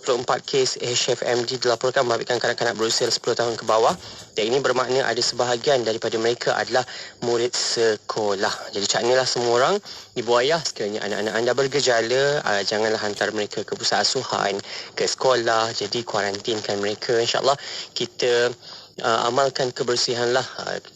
24 kes HFMD dilaporkan membabitkan kanak-kanak berusia 10 tahun ke bawah, dan ini bermakna ada sebahagian daripada mereka adalah murid sekolah. Jadi caknalah semua orang ibu ayah sekiranya anak-anak anda bergejala, janganlah hantar mereka ke pusat asuhan, ke sekolah. Jadi kuarantinkan mereka. InsyaAllah kita amalkan kebersihanlah,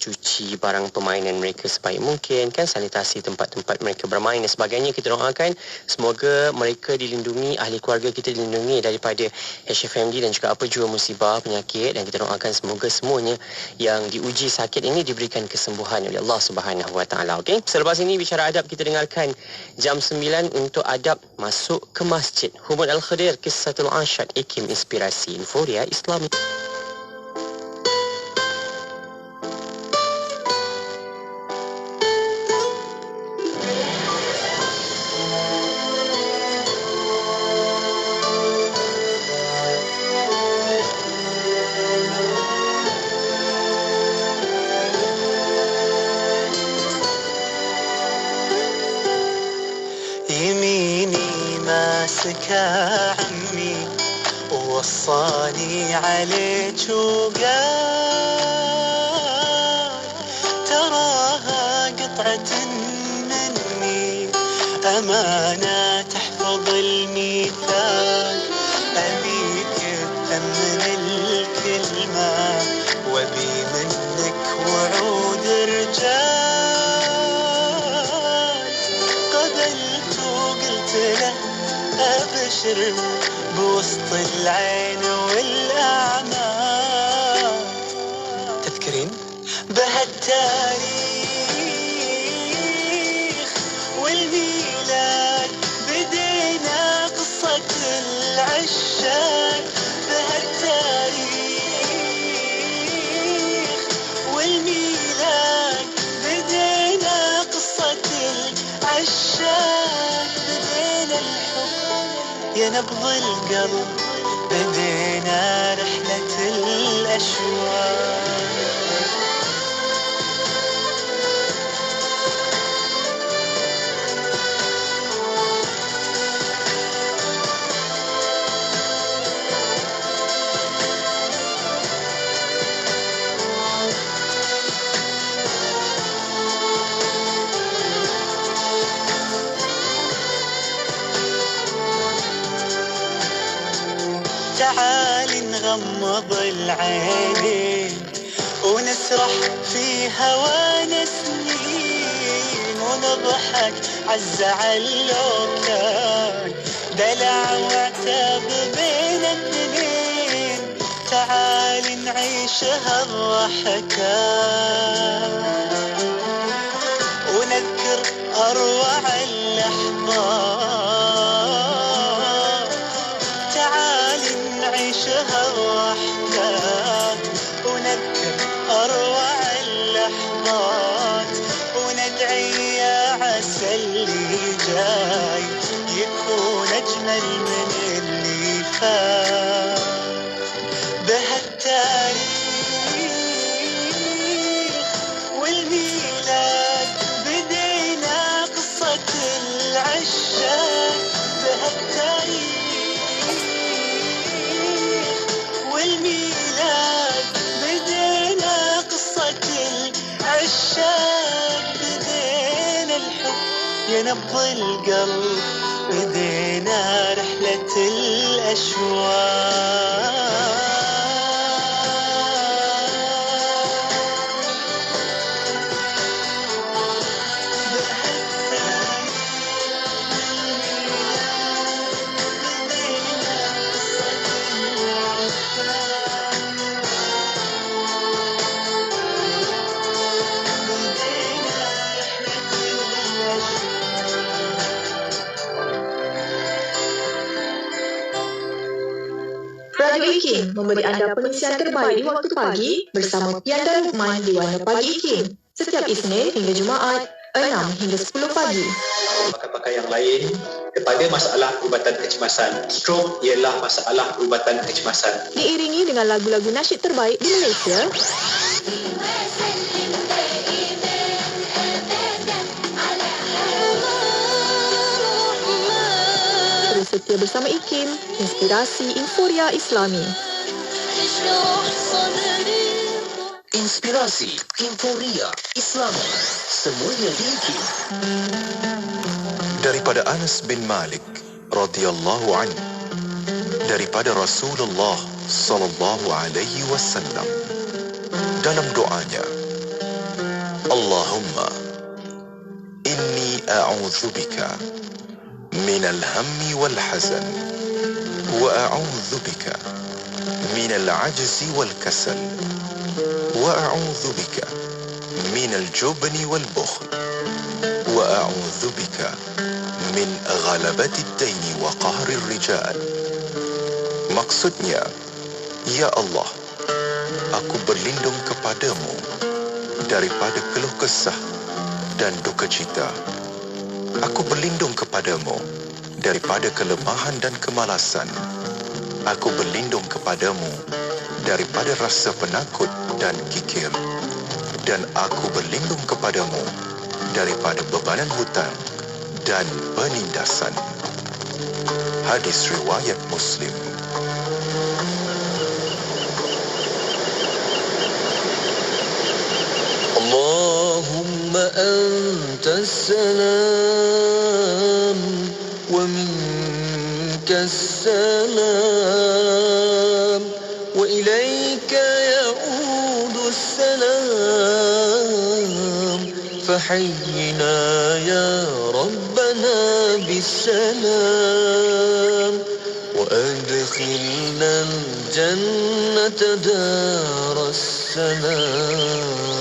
cuci barang permainan mereka sebaik mungkin, kan, sanitasi tempat-tempat mereka bermain dan sebagainya. Kita doakan semoga mereka dilindungi, ahli keluarga kita dilindungi daripada HFMD dan juga apa jua musibah penyakit, dan kita doakan semoga semuanya yang diuji sakit ini diberikan kesembuhan oleh Allah Subhanahu Wa Taala. Okey, selepas ini bicara adab, kita dengarkan jam 9 untuk adab masuk ke masjid. Humud Al-Khadir, Kissatul Ashad, Ikim Inspirasi Inforia Islami. عمي ووصاني عليك وقال تراها قطعة مني أمانة تحفظ الميثاق أبيك تأمن الكلمة وبي منك وعود رجال قبلت وقلت له أبشر بوسط العين والأعمال تذكرين بهالتاريخ والميلاد بدينا قصة العشاق بهالتاريخ والميلاد بدينا قصة العشاق بدينا الحب يا نبض القلب بدينا رحلة الأشواق تعال نغمض العينين ونسرح في هوانا سنين ونضحك عالزعل لو كان دلع وعتاب بين الاثنين تعال نعيش هالضحكات ونذكر أروع اللحظات تعال نعيش هالضحكات ونذكر أروع اللحظات وندعي يا عسى اللي جاي يكون أجمل من اللي فات بهالتاريخ والميلاد بدينا قصة العشاق بهالتاريخ والميلاد بدينا قصة العشاق بدينا الحب يا نبض القلب بدينا رحلة الأشواق Radio IKIM memberi anda pengisian terbaik di waktu pagi bersama Pian dan Lukman di Warna Pagi IKIM. Setiap Isnin hingga Jumaat, 6 hingga 10 pagi. Pakar-pakar yang lain kepada masalah perubatan kecemasan. Stroke ialah masalah perubatan kecemasan. Diiringi dengan lagu-lagu nasyid terbaik di Malaysia. Terus setia bersama IKIM, Inspirasi Inforia Islami. Inspirasi Inforia Islami, semuanya di IKIM. Daripada Anas bin Malik radhiyallahu anhu, daripada Rasulullah sallallahu alaihi wasallam, dalam doanya, Allahumma inni a'udzubika minal hammi wal hazan wa a'udzubika minal ajzi wal kasal wa a'udzubika minal jubni wal bukhl wa a'udzubika min ghalabati ad-daini wa qahri ar-rijal. Maksudnya, ya Allah, aku berlindung kepadamu daripada keluh kesah dan duka cita. Aku berlindung kepadamu daripada kelemahan dan kemalasan. Aku berlindung kepadamu daripada rasa penakut dan kikir. Dan aku berlindung kepadamu daripada bebanan hutang dan penindasan. Hadis riwayat Muslim. Allahumma antas salam wa minkas salam wa ilayka ya'udus salam fahayyina ya rabbana bisalam wa adkhilna al-jannata daras salam.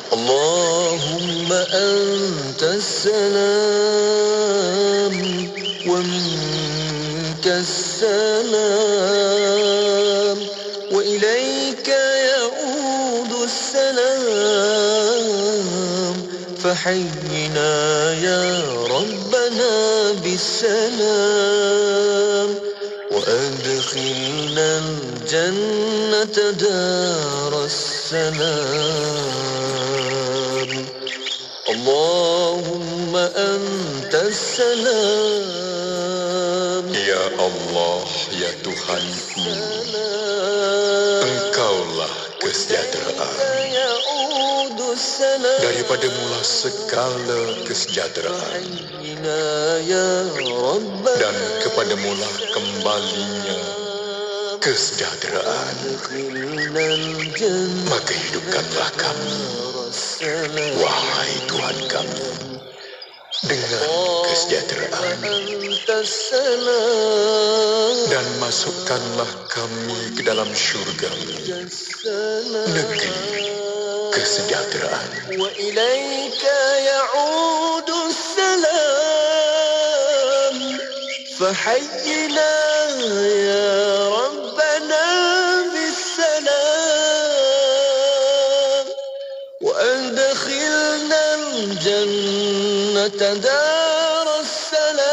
اللهم أنت السلام ومنك السلام وإليك يعود السلام فحينا يا ربنا بالسلام وأدخلنا الجنة دار السلام. اللهم أنت السلام. Ya Allah, ya Tuhanku, Engkaulah kesejahteraan. Daripada mula segala kesejahteraan, dan kepada mula kembalinya kesejahteraan. Maka hidupkanlah kami, wahai Tuhan kami, dengan kesejahteraan, dan masukkanlah kami ke dalam syurga, negeri kesejahteraan. Wa ilaika ya'udu salam fahayyina ya rabbana bisalam wa adkhilna al-jannata daras salam.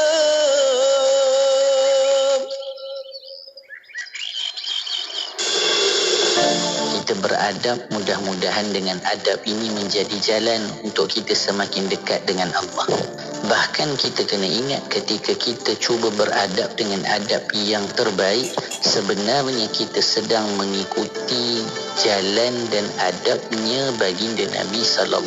Kita beradab, mudah-mudahan dengan adab ini menjadi jalan untuk kita semakin dekat dengan Allah. Bahkan kita kena ingat ketika kita cuba beradab dengan adab yang terbaik, sebenarnya kita sedang mengikuti jalan dan adabnya baginda Nabi SAW,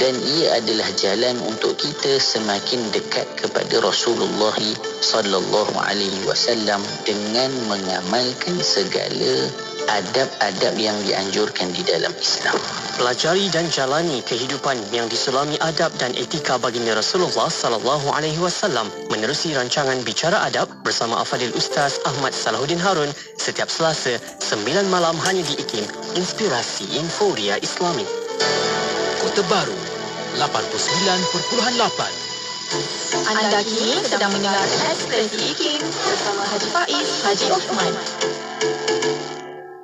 dan ia adalah jalan untuk kita semakin dekat kepada Rasulullah SAW dengan mengamalkan segala adab-adab yang dianjurkan di dalam Islam. Pelajari dan jalani kehidupan yang diselami adab dan etika baginda Rasulullah SAW menerusi rancangan Bicara Adab bersama Al-Fadhil Ustaz Ahmad Salahuddin Harun setiap Selasa 9 malam hanya di IKIM, Inspirasi Inforia Islami. Kota Baru 89.8. Anda kini sedang mendengarkan Ekspresi IKIM bersama Haji Faiz Haji Osman.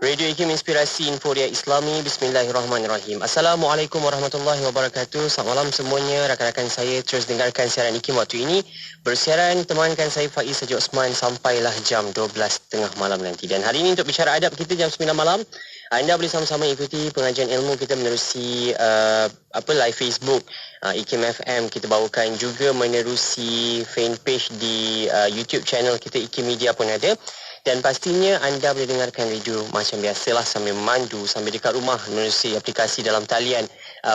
Radio IKIM Inspirasi Inforia Islami. Bismillahirrahmanirrahim. Assalamualaikum warahmatullahi wabarakatuh. Selamat malam semuanya. Rakan-rakan saya terus dengarkan siaran IKIM waktu ini. Bersiaran temankan saya Faiz Haji Osman sampailah jam 12.30 malam nanti. Dan hari ini untuk bicara adab kita jam 9 malam Anda boleh sama-sama ikuti pengajian ilmu kita menerusi live Facebook IKIM FM. Kita bawakan juga menerusi fanpage di YouTube channel kita IKIM Media pun ada. Dan pastinya anda boleh dengarkan radio macam biasalah sambil memandu, sambil dekat rumah, menerusi aplikasi dalam talian,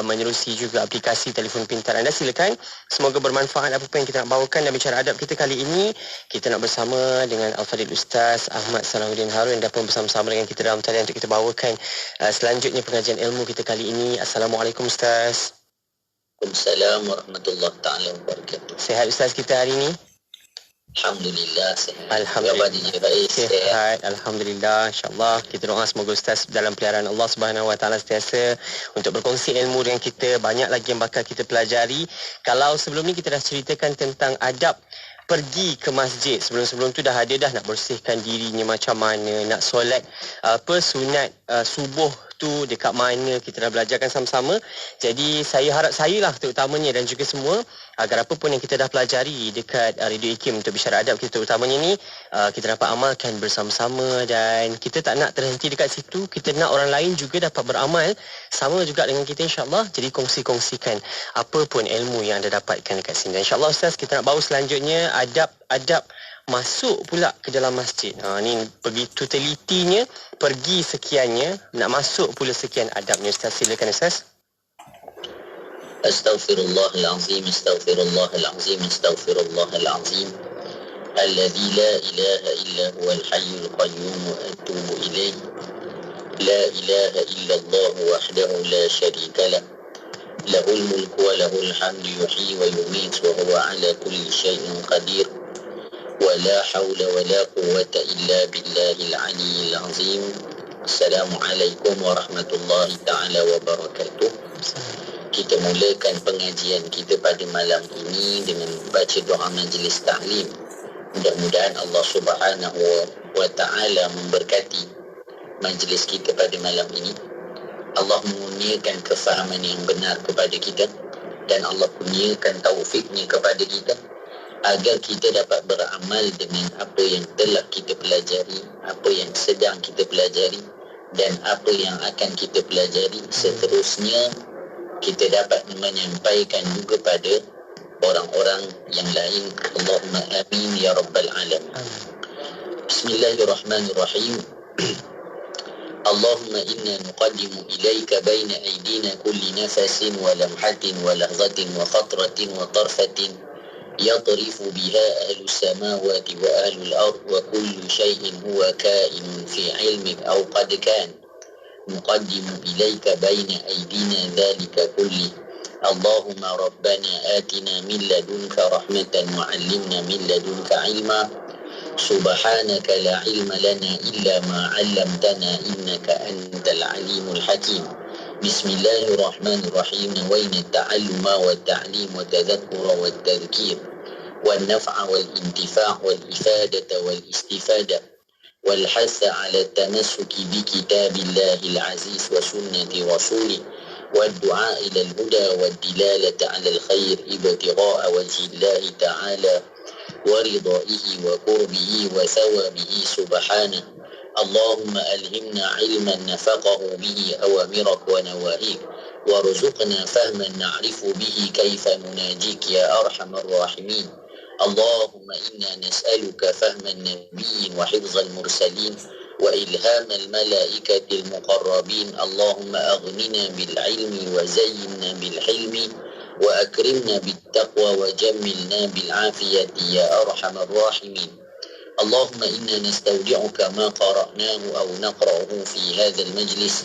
menerusi juga aplikasi telefon pintar anda. Silakan. Semoga bermanfaat apa yang kita nak bawakan. Dan bicara adab kita kali ini, kita nak bersama dengan Al-Fadhil Ustaz Ahmad Salahuddin Harun yang dapat bersama-sama dengan kita dalam talian untuk kita bawakan selanjutnya pengajian ilmu kita kali ini. Assalamualaikum Ustaz. Waalaikumsalam warahmatullahi taala wabarakatuh. Sihat Ustaz kita hari ini? Alhamdulillah sihat. Alhamdulillah sihat. Alhamdulillah, insyaAllah. Kita doa semoga Ustaz dalam peliharaan Allah Subhanahu Wa Taala sentiasa untuk berkongsi ilmu dengan kita. Banyak lagi yang bakal kita pelajari. Kalau sebelum ni kita dah ceritakan tentang adab pergi ke masjid. Sebelum-sebelum tu dah ada dah nak bersihkan dirinya macam mana, nak solat sunat subuh tu dekat mana, kita dah belajarkan sama-sama. Jadi saya harap saya lah terutamanya dan juga semua, agar apa pun yang kita dah pelajari dekat Radio IKIM untuk bicara adab kita terutamanya ni, kita dapat amalkan bersama-sama. Dan kita tak nak terhenti dekat situ, kita nak orang lain juga dapat beramal sama juga dengan kita, insyaAllah. Jadi kongsi-kongsikan apa pun ilmu yang anda dapatkan dekat sini. Dan insyaAllah Ustaz, kita nak bawa selanjutnya adab masuk pula ke dalam masjid. Ni begitu telitinya, pergi sekiannya, nak masuk pula sekian adabnya. Ustaz, silakan Ustaz. Astaghfirullahalazim, astaghfirullahalazim, astaghfirullahalazim. Alladzi la ilaha illa huwal hayyul qayyum wa atubu ilaih. La ilaha illallah wahdahu la syarika lah. Lahul mulku wa lahul hamdu yuhyi wa yumiit wa huwa ala kulli syai'in qadir. ولا حول ولا قوة إلا بالله العلي العظيم. Assalamualaikum warahmatullahi ta'ala wabarakatuh. Kita mulakan pengajian kita pada malam ini dengan baca doa majlis ta'lim. Mudah-mudahan Allah Subhanahu wa ta'ala memberkati majlis kita pada malam ini. Allah mengurniakan kefahaman yang benar kepada kita, dan Allah kurniakan taufiknya kepada kita agar kita dapat beramal dengan apa yang telah kita pelajari, apa yang sedang kita pelajari, dan apa yang akan kita pelajari. Seterusnya kita dapat menyampaikan juga pada orang-orang yang lain. Allahumma amin ya rabbal alamin. Bismillahirrahmanirrahim. Allahumma inna nuqaddimu ilaika baina aydina kulli nafasin wa lamhatin wa lahzatin wa khatratin wa tarfatin يطرف بها أهل السماوات وأهل الأرض وكل شيء هو كائن في علمك أو قد كان. نقدم إليك بين أيدينا ذلك كله. اللهم ربنا آتنا من لدنك رحمة وعلمنا من لدنك علما. سبحانك لا علم لنا إلا ما علمتنا إنك أنت العليم الحكيم. بسم الله الرحمن الرحيم. نوينا التعلم والتعليم والتذكر والتذكير والنفع والانتفاع والإفادة والاستفادة والحث على التمسك بكتاب الله العزيز وسنة رسوله والدعاء إلى الهدى والدلالة على الخير ابتغاء وجه الله تعالى ورضائه وقربه وثوابه سبحانه. اللهم ألهمنا علما نفقه به أوامرك ونواهيك، وارزقنا فهما نعرف به كيف نناجيك يا أرحم الراحمين. اللهم إنا نسألك فهم النبيين وحفظ المرسلين وإلهام الملائكة المقربين. اللهم أغننا بالعلم وزينا بالحلم وأكرمنا بالتقوى وجملنا بالعافية يا أرحم الراحمين. اللهم إنا نستودعك ما قرأناه أو نقرأه في هذا المجلس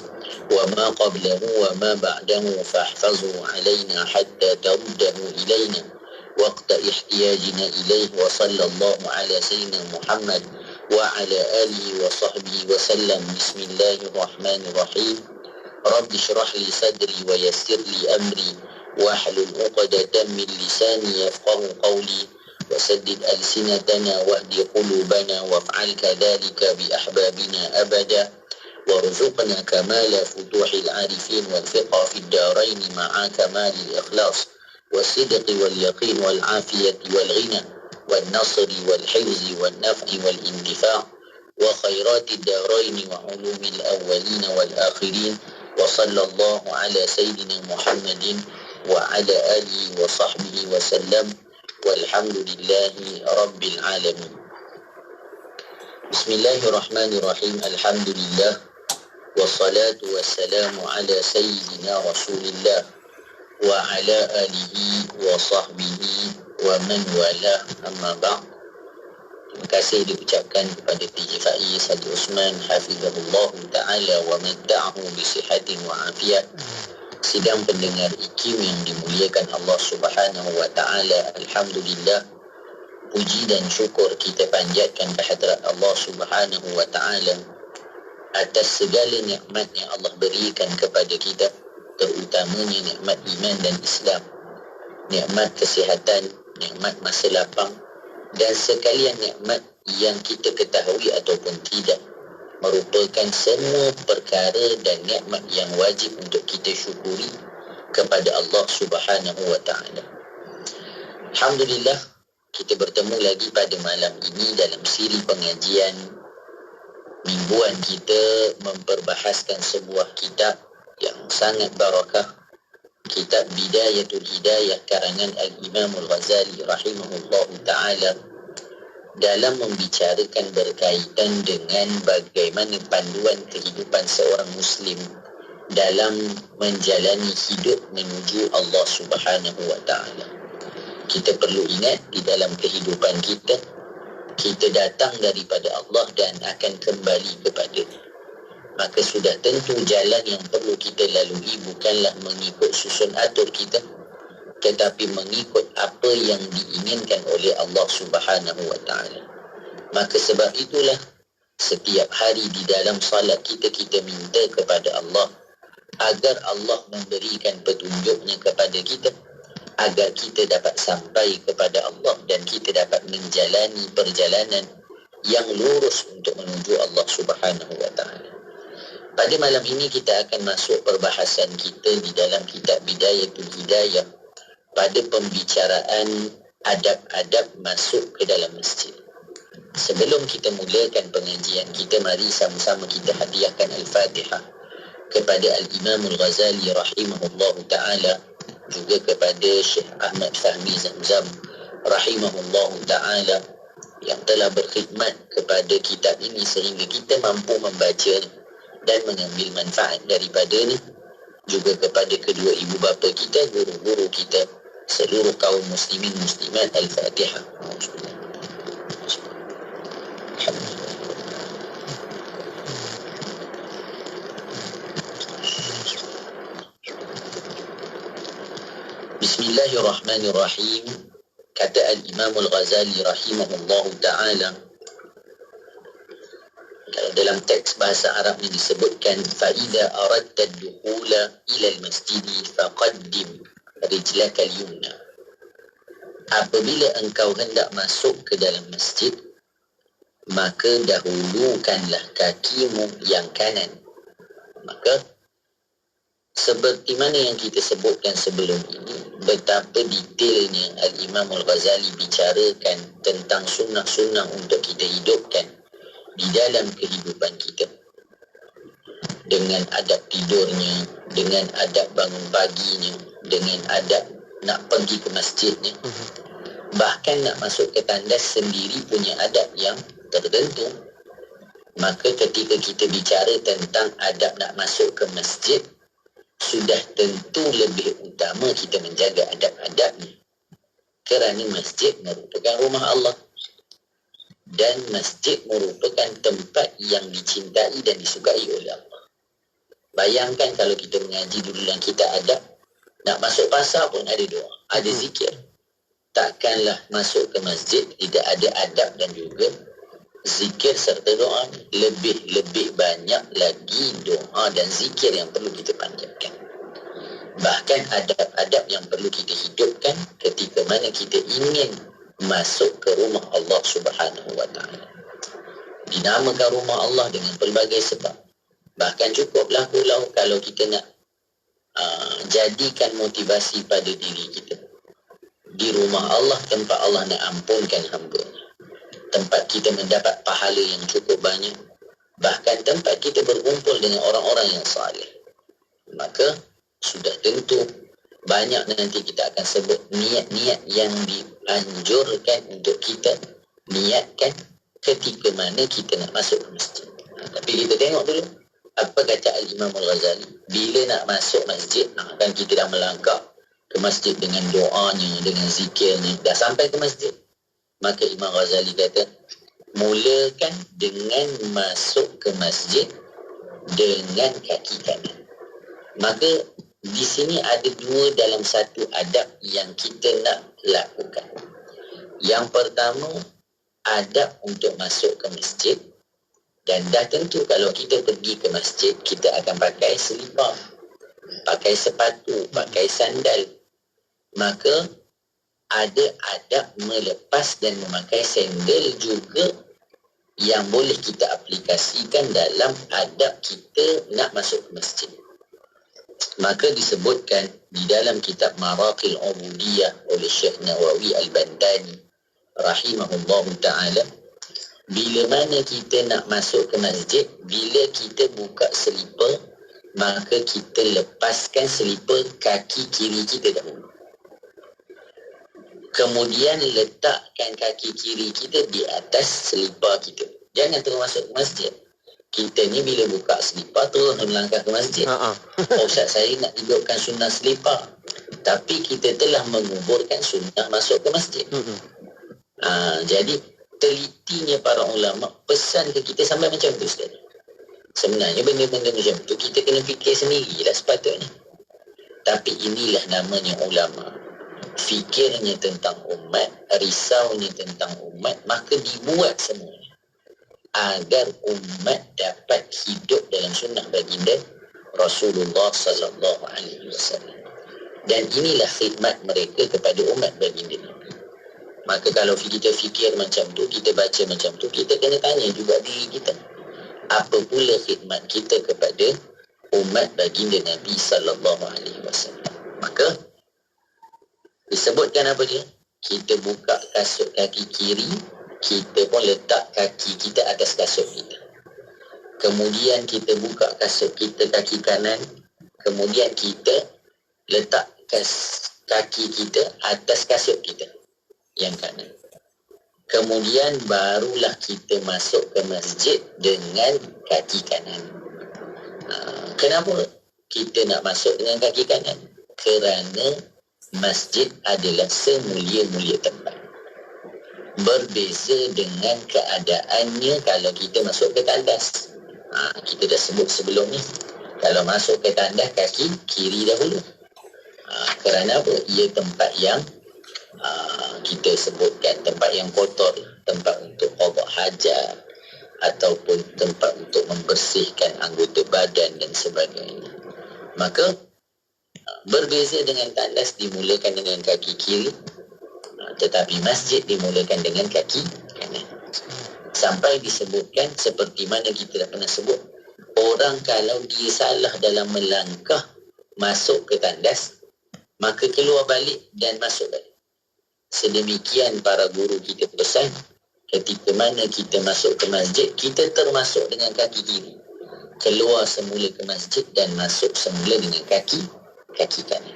وما قبله وما بعده، فاحفظه علينا حتى ترده إلينا وقت احتياجنا إليه. وصلى الله على سيدنا محمد وعلى آله وصحبه وسلم. بسم الله الرحمن الرحيم. رب اشرح لي صدري ويسر لي أمري واحلل عقدة من لساني يفقه قولي وسدد ألسنتنا واهد قلوبنا وافعل كذلك بأحبابنا أبدا، وارزقنا كمال فتوح العارفين والفقه في الدارين مع كمال الإخلاص والصدق واليقين والعافية والغنى والنصر والحفظ والنفع والانتفاع وخيرات الدارين وعلوم الأولين والآخرين وصلى الله على سيدنا محمد وعلى آله وصحبه وسلم والحمد لله رب العالمين. بسم الله الرحمن الرحيم. الحمد لله والصلاة والسلام على سيدنا رسول الله وعلى آله وصحبه ومن والاه. أما بعد. Terima kasih diucapkan kepada PJ Faiz Haji Osman hafizahullah ta'ala wa madda'ahu bisihatin wa afiat. Sidang pendengar IKIM yang dimuliakan Allah Subhanahu wa ta'ala, alhamdulillah, puji dan syukur kita panjatkan kehadrat Allah Subhanahu wa ta'ala atas segala nikmat yang Allah berikan kepada kita, terutamanya nikmat iman dan Islam, nikmat kesihatan, nikmat masa lapang, dan sekalian nikmat yang kita ketahui ataupun tidak, merupakan semua perkara dan nikmat yang wajib untuk kita syukuri kepada Allah Subhanahu wa ta'ala. Alhamdulillah, kita bertemu lagi pada malam ini dalam siri pengajian mingguan kita memperbahaskan sebuah kitab yang sangat barakah, kitab Bidayatul Hidayah karangan Al-Imam Al-Ghazali rahimahullah ta'ala, dalam membicarakan berkaitan dengan bagaimana panduan kehidupan seorang Muslim dalam menjalani hidup menuju Allah Subhanahu wa ta'ala. Kita perlu ingat di dalam kehidupan kita, kita datang daripada Allah dan akan kembali kepada-Nya. Maka sudah tentu jalan yang perlu kita lalui bukanlah mengikut susun atur kita, tetapi mengikut apa yang diinginkan oleh Allah Subhanahu wa ta'ala. Maka sebab itulah setiap hari di dalam salat kita minta kepada Allah agar Allah memberikan petunjuknya kepada kita, agar kita dapat sampai kepada Allah dan kita dapat menjalani perjalanan yang lurus untuk menuju Allah Subhanahu wa ta'ala. Pada malam ini kita akan masuk perbahasan kita di dalam kitab Bidayatul Hidayah pada pembicaraan adab-adab masuk ke dalam masjid. Sebelum kita mulakan pengajian kita, mari sama-sama kita hadiahkan Al-Fatihah kepada Al-Imam Al-Ghazali rahimahullah ta'ala, juga kepada Syekh Ahmad Fahmi Zamzam rahimahullah ta'ala yang telah berkhidmat kepada kitab ini sehingga kita mampu membaca dan mengambil manfaat daripadanya, juga kepada kedua ibu bapa kita, guru-guru kita, seluruh kaum muslimin muslimat. Al-Fatihah. Bismillahirrahmanirrahim. Kata Al-Imam Al-Ghazali rahimahullahu ta'ala, dalam teks bahasa Arab ini disebutkan, فَإِذَا أَرَدْتَ الدُّخُولَ إِلَى الْمَسْجِدِ فَقَدِّمْ رِجْلَكَ الْيُمْنَى. Apabila engkau hendak masuk ke dalam masjid, maka dahulukanlah kakimu yang kanan. Maka seperti mana yang kita sebutkan sebelum ini, betapa detailnya Al-Imam Al-Ghazali bicarakan tentang sunnah-sunnah untuk kita hidupkan di dalam kehidupan kita, dengan adab tidurnya, dengan adab bangun paginya, dengan adab nak pergi ke masjidnya, bahkan nak masuk ke tandas sendiri punya adab yang tertentu. Maka ketika kita bicara tentang adab nak masuk ke masjid, sudah tentu lebih utama kita menjaga adab-adabnya, kerana masjid merupakan rumah Allah dan masjid merupakan tempat yang dicintai dan disukai oleh Allah. Bayangkan kalau kita mengaji dulu dan kita adab, nak masuk pasar pun ada doa, ada zikir. Takkanlah masuk ke masjid tidak ada adab dan juga zikir serta doa. Lebih banyak lagi doa dan zikir yang perlu kita panjatkan. Bahkan adab-adab yang perlu kita hidupkan ketika mana kita ingin masuk ke rumah Allah Subhanahu wa ta'ala. Dinamakan rumah Allah dengan pelbagai sebab. Bahkan cukuplah pulau kalau kita nak jadikan motivasi pada diri kita. Di rumah Allah, tempat Allah nak ampunkan hamba-Nya. tempat kita mendapat pahala yang cukup banyak, bahkan tempat kita berkumpul dengan orang-orang yang saleh. Maka sudah tentu banyak nanti kita akan sebut niat-niat yang dianjurkan untuk kita niatkan ketika mana kita nak masuk ke masjid. Tapi kita tengok dulu apa kata Al-Imam Al-Ghazali. Bila nak masuk masjid, kan kita dah melangkah ke masjid dengan doanya, dengan zikirnya, dah sampai ke masjid. Maka Imam Ghazali kata, mulakan dengan masuk ke masjid dengan kaki kanan. Maka di sini ada dua dalam satu adab yang kita nak lakukan. Yang pertama, adab untuk masuk ke masjid. Dan dah tentu kalau kita pergi ke masjid, kita akan pakai selipar, pakai sepatu, pakai sandal. Maka ada adab melepas dan memakai sandal juga yang boleh kita aplikasikan dalam adab kita nak masuk ke masjid. Maka disebutkan di dalam kitab Maraqil Ubudiyah oleh Syekh Nawawi Al-Bandani rahimahullahu ta'ala, bila mana kita nak masuk ke masjid, bila kita buka selipar, maka kita lepaskan selipar kaki kiri kita dahulu. Kemudian letakkan kaki kiri kita di atas selipar kita. Jangan terus masuk ke masjid. Kita ni bila buka selipar terus melangkah ke masjid. Ustaz, saya nak hidupkan sunnah selipar. Tapi kita telah menguburkan sunnah masuk ke masjid. Jadi telitinya para ulama pesan ke kita sampai macam tu Ustaz. Sebenarnya benda-benda macam tu kita kena fikir sendirilah sepatutnya. Tapi inilah namanya ulama. Fikirnya tentang umat, risaunya tentang umat, maka dibuat semuanya agar umat dapat hidup dalam sunnah baginda Rasulullah sallallahu alaihi wasallam. Dan inilah khidmat mereka kepada umat baginda Nabi. Maka kalau kita fikir macam tu, kita baca macam tu, kita kena tanya juga diri kita, apa pula khidmat kita kepada umat baginda Nabi sallallahu alaihi wasallam. Maka disebutkan apa dia? Kita buka kasut kaki kiri, kita pun letak kaki kita atas kasut kita. Kemudian kita buka kasut kita kaki kanan, kemudian kita letak kaki kita atas kasut kita yang kanan. Kemudian barulah kita masuk ke masjid dengan kaki kanan. Kenapa kita nak masuk dengan kaki kanan? Kerana masjid adalah semulia-mulia tempat. Berbeza dengan keadaannya kalau kita masuk ke tandas. Kita dah sebut sebelum ni, kalau masuk ke tandas kaki kiri dahulu. Kerana apa? Ia tempat yang kita sebutkan tempat yang kotor, tempat untuk qada hajat ataupun tempat untuk membersihkan anggota badan dan sebagainya. Maka berbeza dengan tandas dimulakan dengan kaki kiri, tetapi masjid dimulakan dengan kaki kanan. Sampai disebutkan seperti mana kita dah pernah sebut, orang kalau dia salah dalam melangkah masuk ke tandas, maka keluar balik dan masuk balik. Sedemikian para guru kita pesan, ketika mana kita masuk ke masjid, kita termasuk dengan kaki kiri, keluar semula ke masjid dan masuk semula dengan kaki kanan.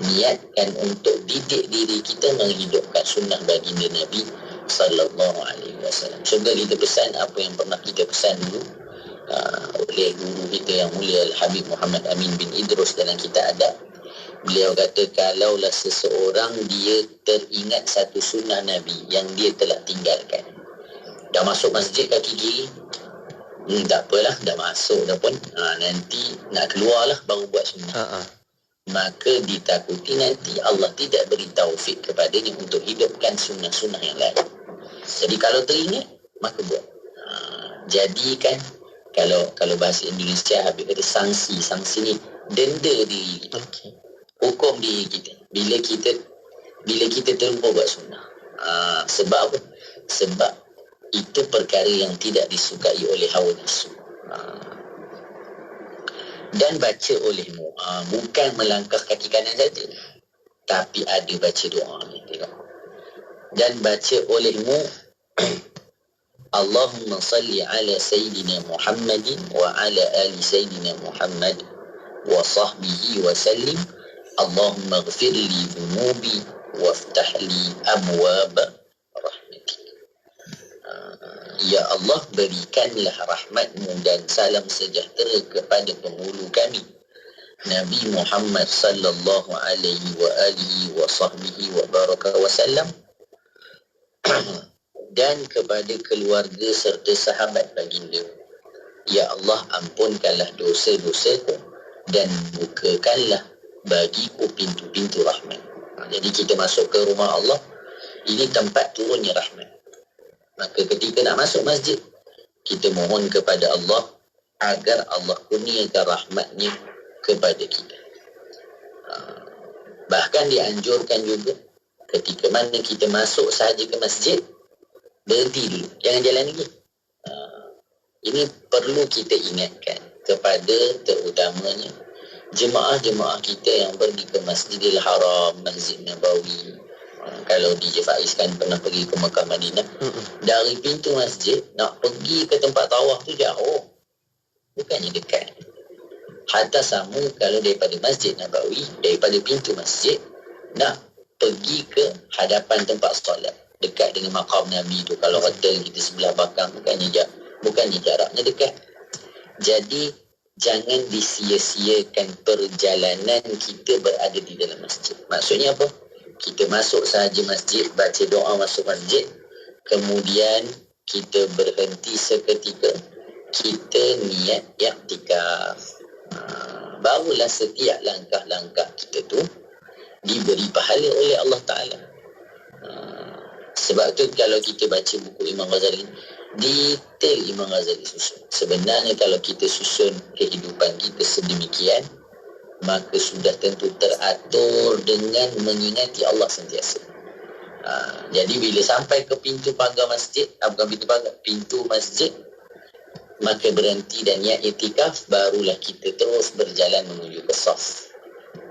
Niatkan untuk didik diri kita menghidupkan sunnah baginda Nabi sallallahu alaihi wasallam. Juga kita pesan apa yang pernah kita pesan dulu oleh guru kita yang mulia Al-Habib Muhammad Amin bin Idrus dalam kitab adab. Beliau kata, kalaulah seseorang dia teringat satu sunnah Nabi yang dia telah tinggalkan, dah masuk masjid kaki kiri, tak apalah, dah masuk dah pun, nanti nak keluar lah baru buat sunnah. Maka ditakuti nanti Allah tidak beri taufik kepadanya untuk hidupkan sunnah-sunnah yang lain. Jadi kalau teringat, maka buat. Jadi kan, kalau bahasa Indonesia Habib kata sanksi ni denda diri kita. Hukum diri kita bila kita terlupa buat sunnah. Sebab apa? Sebab itu perkara yang tidak disukai oleh hawa nafsu. Dan baca olehmu, bukan melangkah kaki kanan saja, tapi ada baca doa. Tengok. Dan baca olehmu Allahumma salli ala Sayyidina Muhammadin wa ala ali Sayyidina Muhammad wa sahbihi wa sallim. Allahumma ghafir li dhunubi waftah li abwab rahmatik. Ya Allah, berikanlah rahmatmu dan salam sejahtera kepada penghulu kami Nabi Muhammad sallallahu alaihi wa alihi wa sahbihi wa baraka wa sallam, dan kepada keluarga serta sahabat baginda. Ya Allah, ampunkanlah dosa-dosaku dan bukakanlah bagiku pintu-pintu rahmat. Jadi kita masuk ke rumah Allah, ini tempat turunnya rahmat. Maka ketika nak masuk masjid, kita mohon kepada Allah agar Allah kurniakan rahmatnya kepada kita. Bahkan dianjurkan juga ketika mana kita masuk sahaja ke masjid, berhenti dulu, jangan jalan lagi. Ini perlu kita ingatkan kepada terutamanya jemaah-jemaah kita yang pergi ke Masjidil Haram, Masjid Nabawi. Kalau DJ Faiz kan pernah pergi ke Mekah Madinah, dari pintu masjid nak pergi ke tempat tawaf tu jauh, bukannya dekat. Hatta sama kalau daripada Masjid Nabawi, daripada pintu masjid nak pergi ke hadapan tempat solat, dekat dengan makam Nabi tu. Kalau hotel kita sebelah belakang, bukannya jaraknya dekat. Jadi jangan disia-siakan perjalanan kita berada di dalam masjid. Maksudnya apa? Kita masuk sahaja masjid, baca doa masuk masjid, kemudian kita berhenti seketika, kita niat i'tikaf. Barulah setiap langkah-langkah kita tu diberi pahala oleh Allah Ta'ala. Sebab tu kalau kita baca buku Imam Ghazali, detail Imam Ghazali susun. Sebenarnya kalau kita susun kehidupan kita sedemikian, maka sudah tentu teratur dengan mengingati Allah sentiasa. Jadi bila sampai ke pintu pagar masjid, pintu masjid, maka berhenti dan niat i'tikaf, barulah kita terus berjalan menuju ke Saf,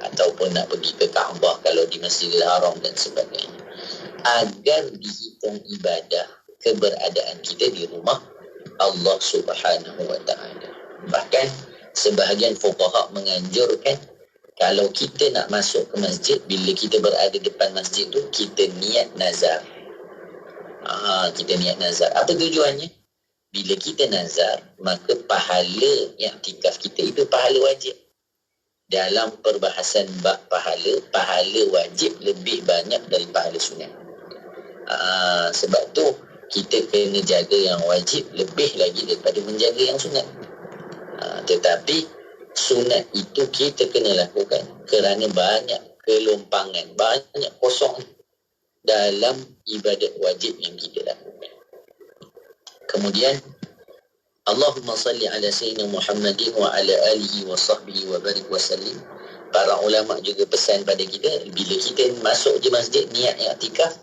ataupun nak pergi ke Kaabah kalau di Masjidil Haram dan sebagainya, agar dihitung ibadah keberadaan kita di rumah Allah Subhanahu wa ta'ala. Bahkan sebahagian fuqaha menganjurkan kalau kita nak masuk ke masjid, bila kita berada depan masjid tu, kita niat nazar. Kita niat nazar. Apa tujuannya? Bila kita nazar, maka pahala i'tikaf kita itu pahala wajib. Dalam perbahasan bab pahala wajib lebih banyak dari pahala sunat. Sebab tu kita kena jaga yang wajib lebih lagi daripada menjaga yang sunat. Tetapi sunat itu kita kena lakukan kerana banyak kelompangan, banyak kosong dalam ibadat wajib yang kita lakukan. Kemudian Allahumma salli ala Sayyidina Muhammadin wa ala alihi wa sahbihi wa barik wa sallim. Para ulama juga pesan pada kita, bila kita masuk je masjid niat i'tikaf,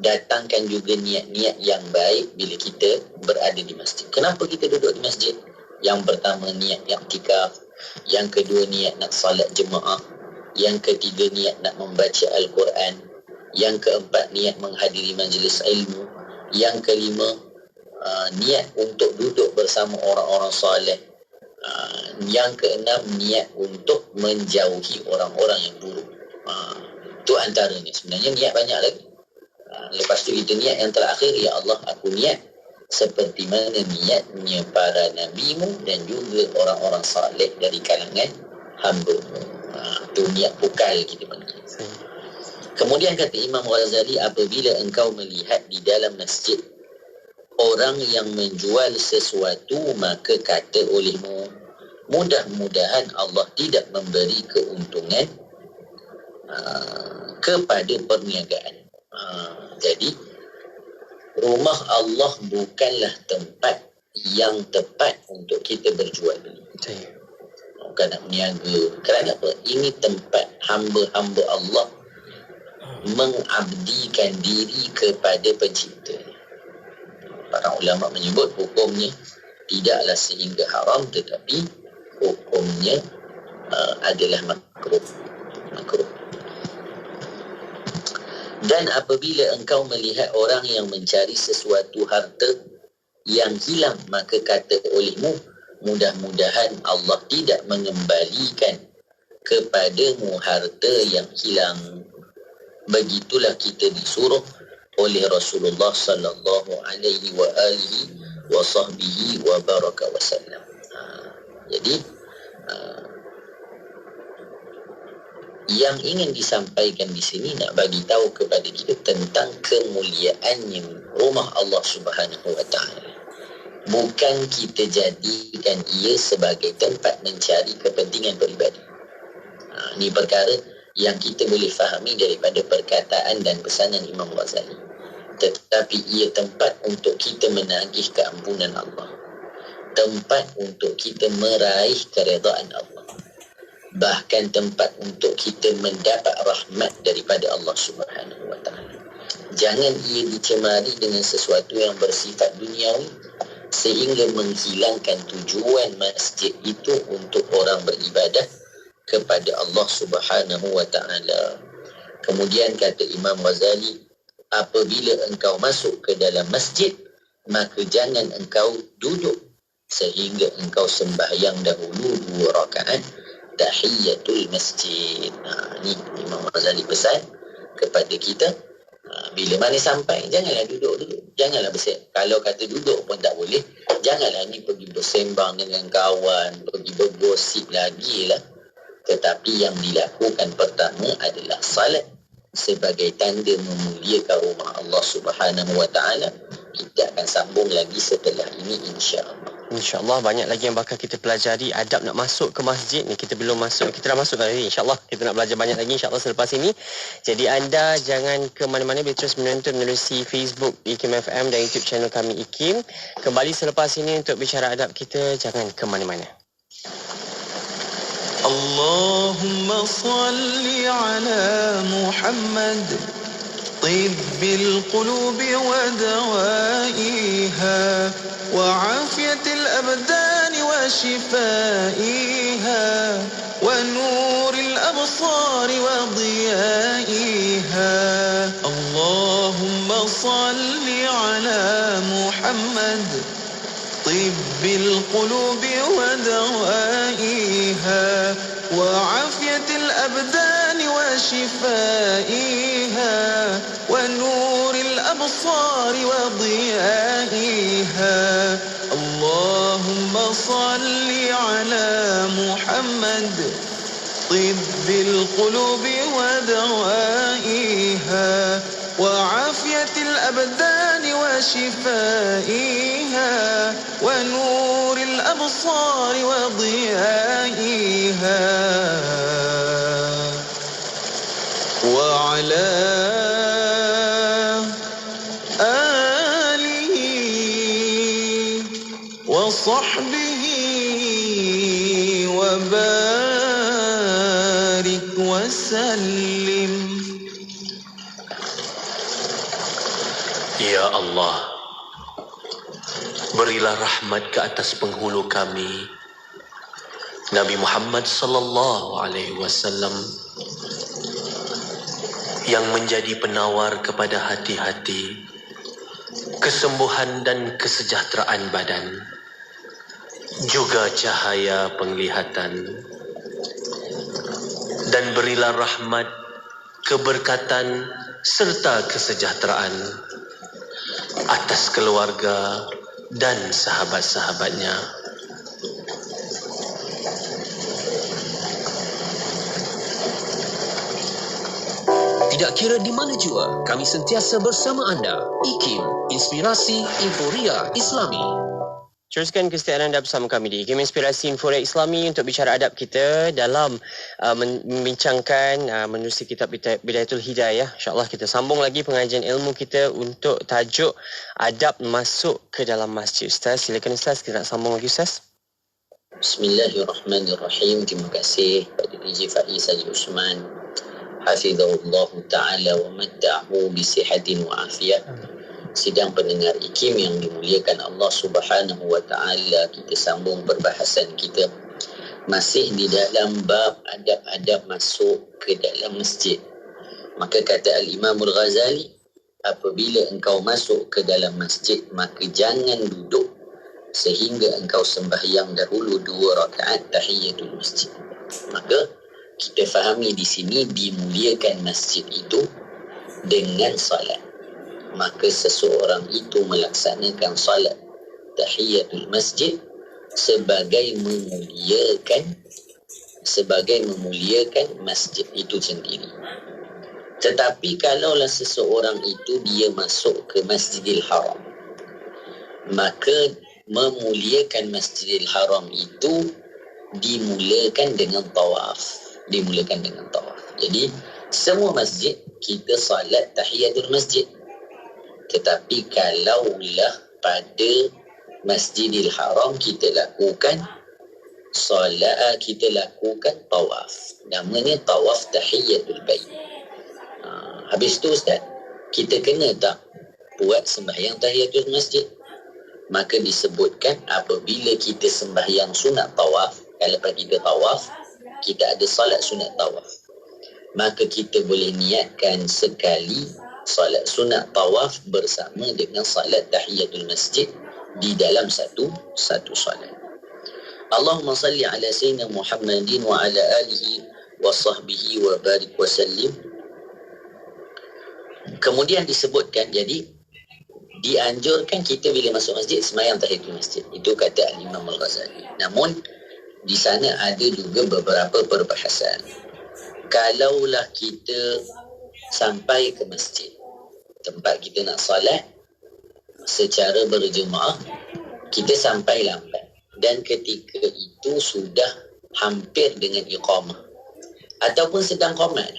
datangkan juga niat-niat yang baik bila kita berada di masjid. Kenapa kita duduk di masjid? Yang pertama niat i'tikaf, yang kedua niat nak salat jemaah, yang ketiga niat nak membaca Al-Quran, yang keempat niat menghadiri majlis ilmu, yang kelima niat untuk duduk bersama orang-orang soleh, yang keenam niat untuk menjauhi orang-orang yang buruk. Itu antaranya. Sebenarnya niat banyak lagi. Lepas tu kita niat yang terakhir, ya Allah, aku niat seperti mana niatnya para nabimu dan juga orang-orang saleh dari kalangan hamba-Mu. Itu niat pukal kita panggil. Kemudian kata Imam Ghazali, apabila engkau melihat di dalam masjid orang yang menjual sesuatu, maka kata olehmu, mudah-mudahan Allah tidak memberi keuntungan kepada perniagaan. Jadi rumah Allah bukanlah tempat yang tepat untuk kita berjual beli. Bukan nak berniaga. Kerana apa? Ini tempat hamba-hamba Allah mengabdikan diri kepada pencipta. Para ulama menyebut hukumnya tidaklah sehingga haram, tetapi hukumnya adalah makruh. Dan apabila engkau melihat orang yang mencari sesuatu harta, yang hilang, maka kata olehmu, mudah-mudahan Allah tidak mengembalikan kepadamu harta yang hilang. Begitulah kita disuruh oleh Rasulullah sallallahu alaihi wa alihi wa sahbihi wa baraka wasallam. Jadi yang ingin disampaikan di sini nak bagi tahu kepada kita tentang kemuliaannya rumah Allah Subhanahu wa taala. Bukan kita jadikan ia sebagai tempat mencari kepentingan peribadi. Ini perkara yang kita boleh fahami daripada perkataan dan pesanan Imam Ghazali. Tetapi ia tempat untuk kita menagih keampunan Allah. Tempat untuk kita meraih keredaan Allah. Bahkan tempat untuk kita mendapat rahmat daripada Allah Subhanahu wa taala. Jangan ia dicemari dengan sesuatu yang bersifat duniawi sehingga menghilangkan tujuan masjid itu untuk orang beribadah kepada Allah Subhanahu wa taala. Kemudian kata Imam Ghazali, apabila engkau masuk ke dalam masjid, maka jangan engkau duduk sehingga engkau sembahyang dahulu 2 rakaat tahiyatul masjid. Ni Imam Ghazali pesan kepada kita, bila mana sampai janganlah duduk dulu, janganlah kalau kata duduk pun tak boleh, janganlah ni pergi bersembang dengan kawan, pergi bergosip lagi lah. Tetapi yang dilakukan pertama adalah salat sebagai tanda memuliakan rumah Allah Subhanahu wa taala. Kita akan sambung lagi setelah ini insya-Allah. InsyaAllah banyak lagi yang bakal kita pelajari. Adab nak masuk ke masjid ni, kita belum masuk, kita dah masuk tadi. InsyaAllah kita nak belajar banyak lagi insyaAllah selepas ini. Jadi anda jangan ke mana-mana, boleh terus menonton melalui Facebook IKIM FM dan YouTube channel kami IKIM. Kembali selepas ini untuk bicara adab kita, jangan ke mana-mana. Allahumma salli ala Muhammad طب القلوب ودوائها وعافية الأبدان وشفائها ونور الأبصار وضيائها اللهم صل على محمد طب القلوب ودوائها وعافية الأبدان وشفائها ونور الأبصار وضيائها اللهم صل على محمد طب القلوب ودوائها وعافية الأبدان وشفائها ونور الأبصار وضيائها وعلى آله وصحبه وبارك وسلم. Ya Allah, berilah rahmat ke atas penghulu kami, Nabi Muhammad sallallahu alaihi wasallam, yang menjadi penawar kepada hati-hati, kesembuhan dan kesejahteraan badan, juga cahaya penglihatan. Dan berilah rahmat, keberkatan serta kesejahteraan atas keluarga dan sahabat-sahabatnya. Tidak kira di mana jua, kami sentiasa bersama anda. IKIM, Inspirasi Inforia Islami. Teruskan kesetiaan anda bersama kami di IKIM Inspirasi Inforia Islami untuk bicara adab kita dalam membincangkan menerusi kitab Bidayatul Hidayah. InsyaAllah kita sambung lagi pengajian ilmu kita untuk tajuk adab masuk ke dalam masjid. Ustaz, silakan Ustaz, kita nak sambung lagi Ustaz. Bismillahirrahmanirrahim. Terima kasih kepada DJ Faiz Haji Usman, hafizahullah ta'ala wa madda'hu bisihatin wa afiyah. Sidang pendengar IKIM yang dimuliakan Allah Subhanahu wa ta'ala, kita sambung perbahasan kita masih di dalam bab adab-adab masuk ke dalam masjid. Maka kata Al-Imam Al-Ghazali, apabila engkau masuk ke dalam masjid, maka jangan duduk sehingga engkau sembahyang dahulu 2 rakaat tahiyatul masjid. Maka kita fahami di sini dimuliakan masjid itu dengan salat. Maka seseorang itu melaksanakan salat tahiyatul masjid sebagai memuliakan masjid itu sendiri. Tetapi kalaulah seseorang itu dia masuk ke Masjidil Haram, maka memuliakan Masjidil Haram itu dimulakan dengan tawaf. Jadi semua masjid kita salat tahiyatul masjid. Tetapi kalaulah pada Masjidil Haram kita lakukan salat, kita lakukan tawaf. Namanya tawaf tahiyatul bait. Habis tu Ustaz, kita kena tak buat sembahyang tahiyatul masjid? Maka disebutkan apabila kita sembahyang sunat tawaf, kalau kita tawaf, kita ada salat sunat tawaf, maka kita boleh niatkan sekali salat sunat tawaf bersama dengan salat tahiyatul masjid di dalam satu salat. Allahumma salli ala sayyidina Muhammadin wa ala alihi wa sahbihi wa barik wa sallim. Kemudian disebutkan, jadi dianjurkan kita bila masuk masjid sembahyang tahiyatul masjid. Itu kata Imam Al-Ghazali. Namun di sana ada juga beberapa perbahasan. Kalaulah kita sampai ke masjid, tempat kita nak salat secara berjemaah, kita sampai lambat dan ketika itu sudah hampir dengan iqamah ataupun sedang qamat,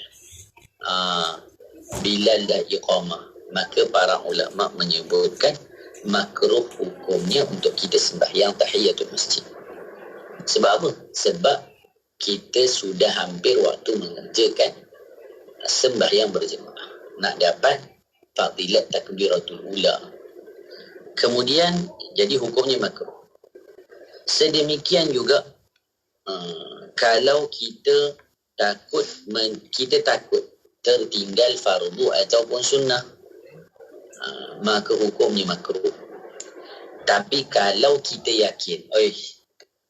Bilal dah iqamah, maka para ulama menyebutkan makruh hukumnya untuk kita sembahyang tahiyatul masjid. Sebab apa? Sebab kita sudah hampir waktu mengerjakan sembahyang berjemaah, nak dapat fadilat takbiratul ula. Kemudian jadi hukumnya makruh. Sedemikian juga kalau kita takut tertinggal fardu ataupun sunnah, maka hukumnya makruh. Tapi kalau kita yakin,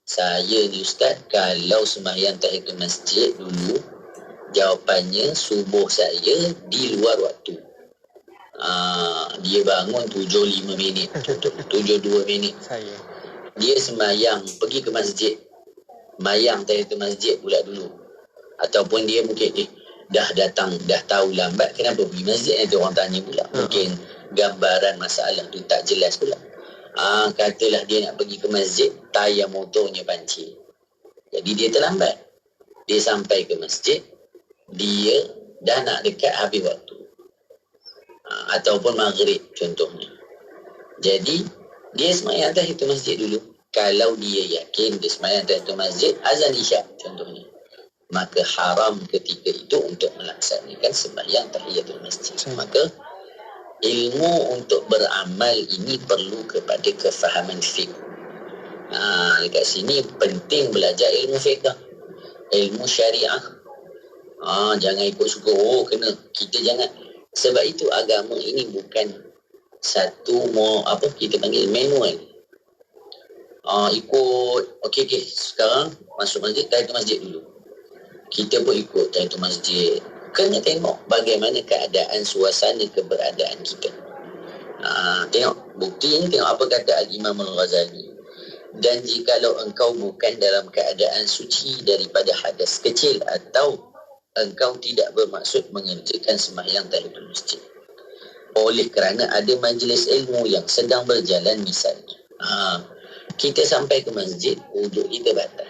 saya ni Ustaz, kalau sembahyang tahiyatul masjid dulu, jawapannya subuh saya di luar waktu. Dia bangun 7.05 minit, 7.02 minit. Dia sembahyang, pergi ke masjid, sembahyang tahiyatul masjid pula dulu. Ataupun dia mungkin dah tahu lambat, kenapa pergi masjid? Nanti orang tanya pula. Mungkin gambaran masalah tu tak jelas pula. Katalah dia nak pergi ke masjid, tayar motornya pancit, jadi dia terlambat. Dia sampai ke masjid, dia dah nak dekat habis waktu, ataupun maghrib contohnya. Jadi dia sembahyang tahiyatul masjid dulu. Kalau dia yakin dia sembahyang tahiyatul masjid, azan isyak contohnya, maka haram ketika itu untuk melaksanakan sembahyang tahiyatul masjid. Maka ilmu untuk beramal ini perlu kepada kefahaman fiqh. Dekat sini penting belajar ilmu fiqh, ilmu syariah. Jangan ikut suka, kena. Kita jangan. Sebab itu agama ini bukan satu kita panggil manual. Ikut, okey, sekarang masuk masjid, tahiyatul masjid dulu. Kita pun ikut tahiyatul masjid. Kena tengok bagaimana keadaan suasana keberadaan kita. Tengok bukti ini, tengok apa kata Al-Imam Al-Ghazali. Dan jikalau engkau bukan dalam keadaan suci daripada hadas kecil, atau engkau tidak bermaksud mengerjakan sembahyang tahiyatul masjid, oleh kerana ada majlis ilmu yang sedang berjalan misalnya, kita sampai ke masjid, wuduk kita batal.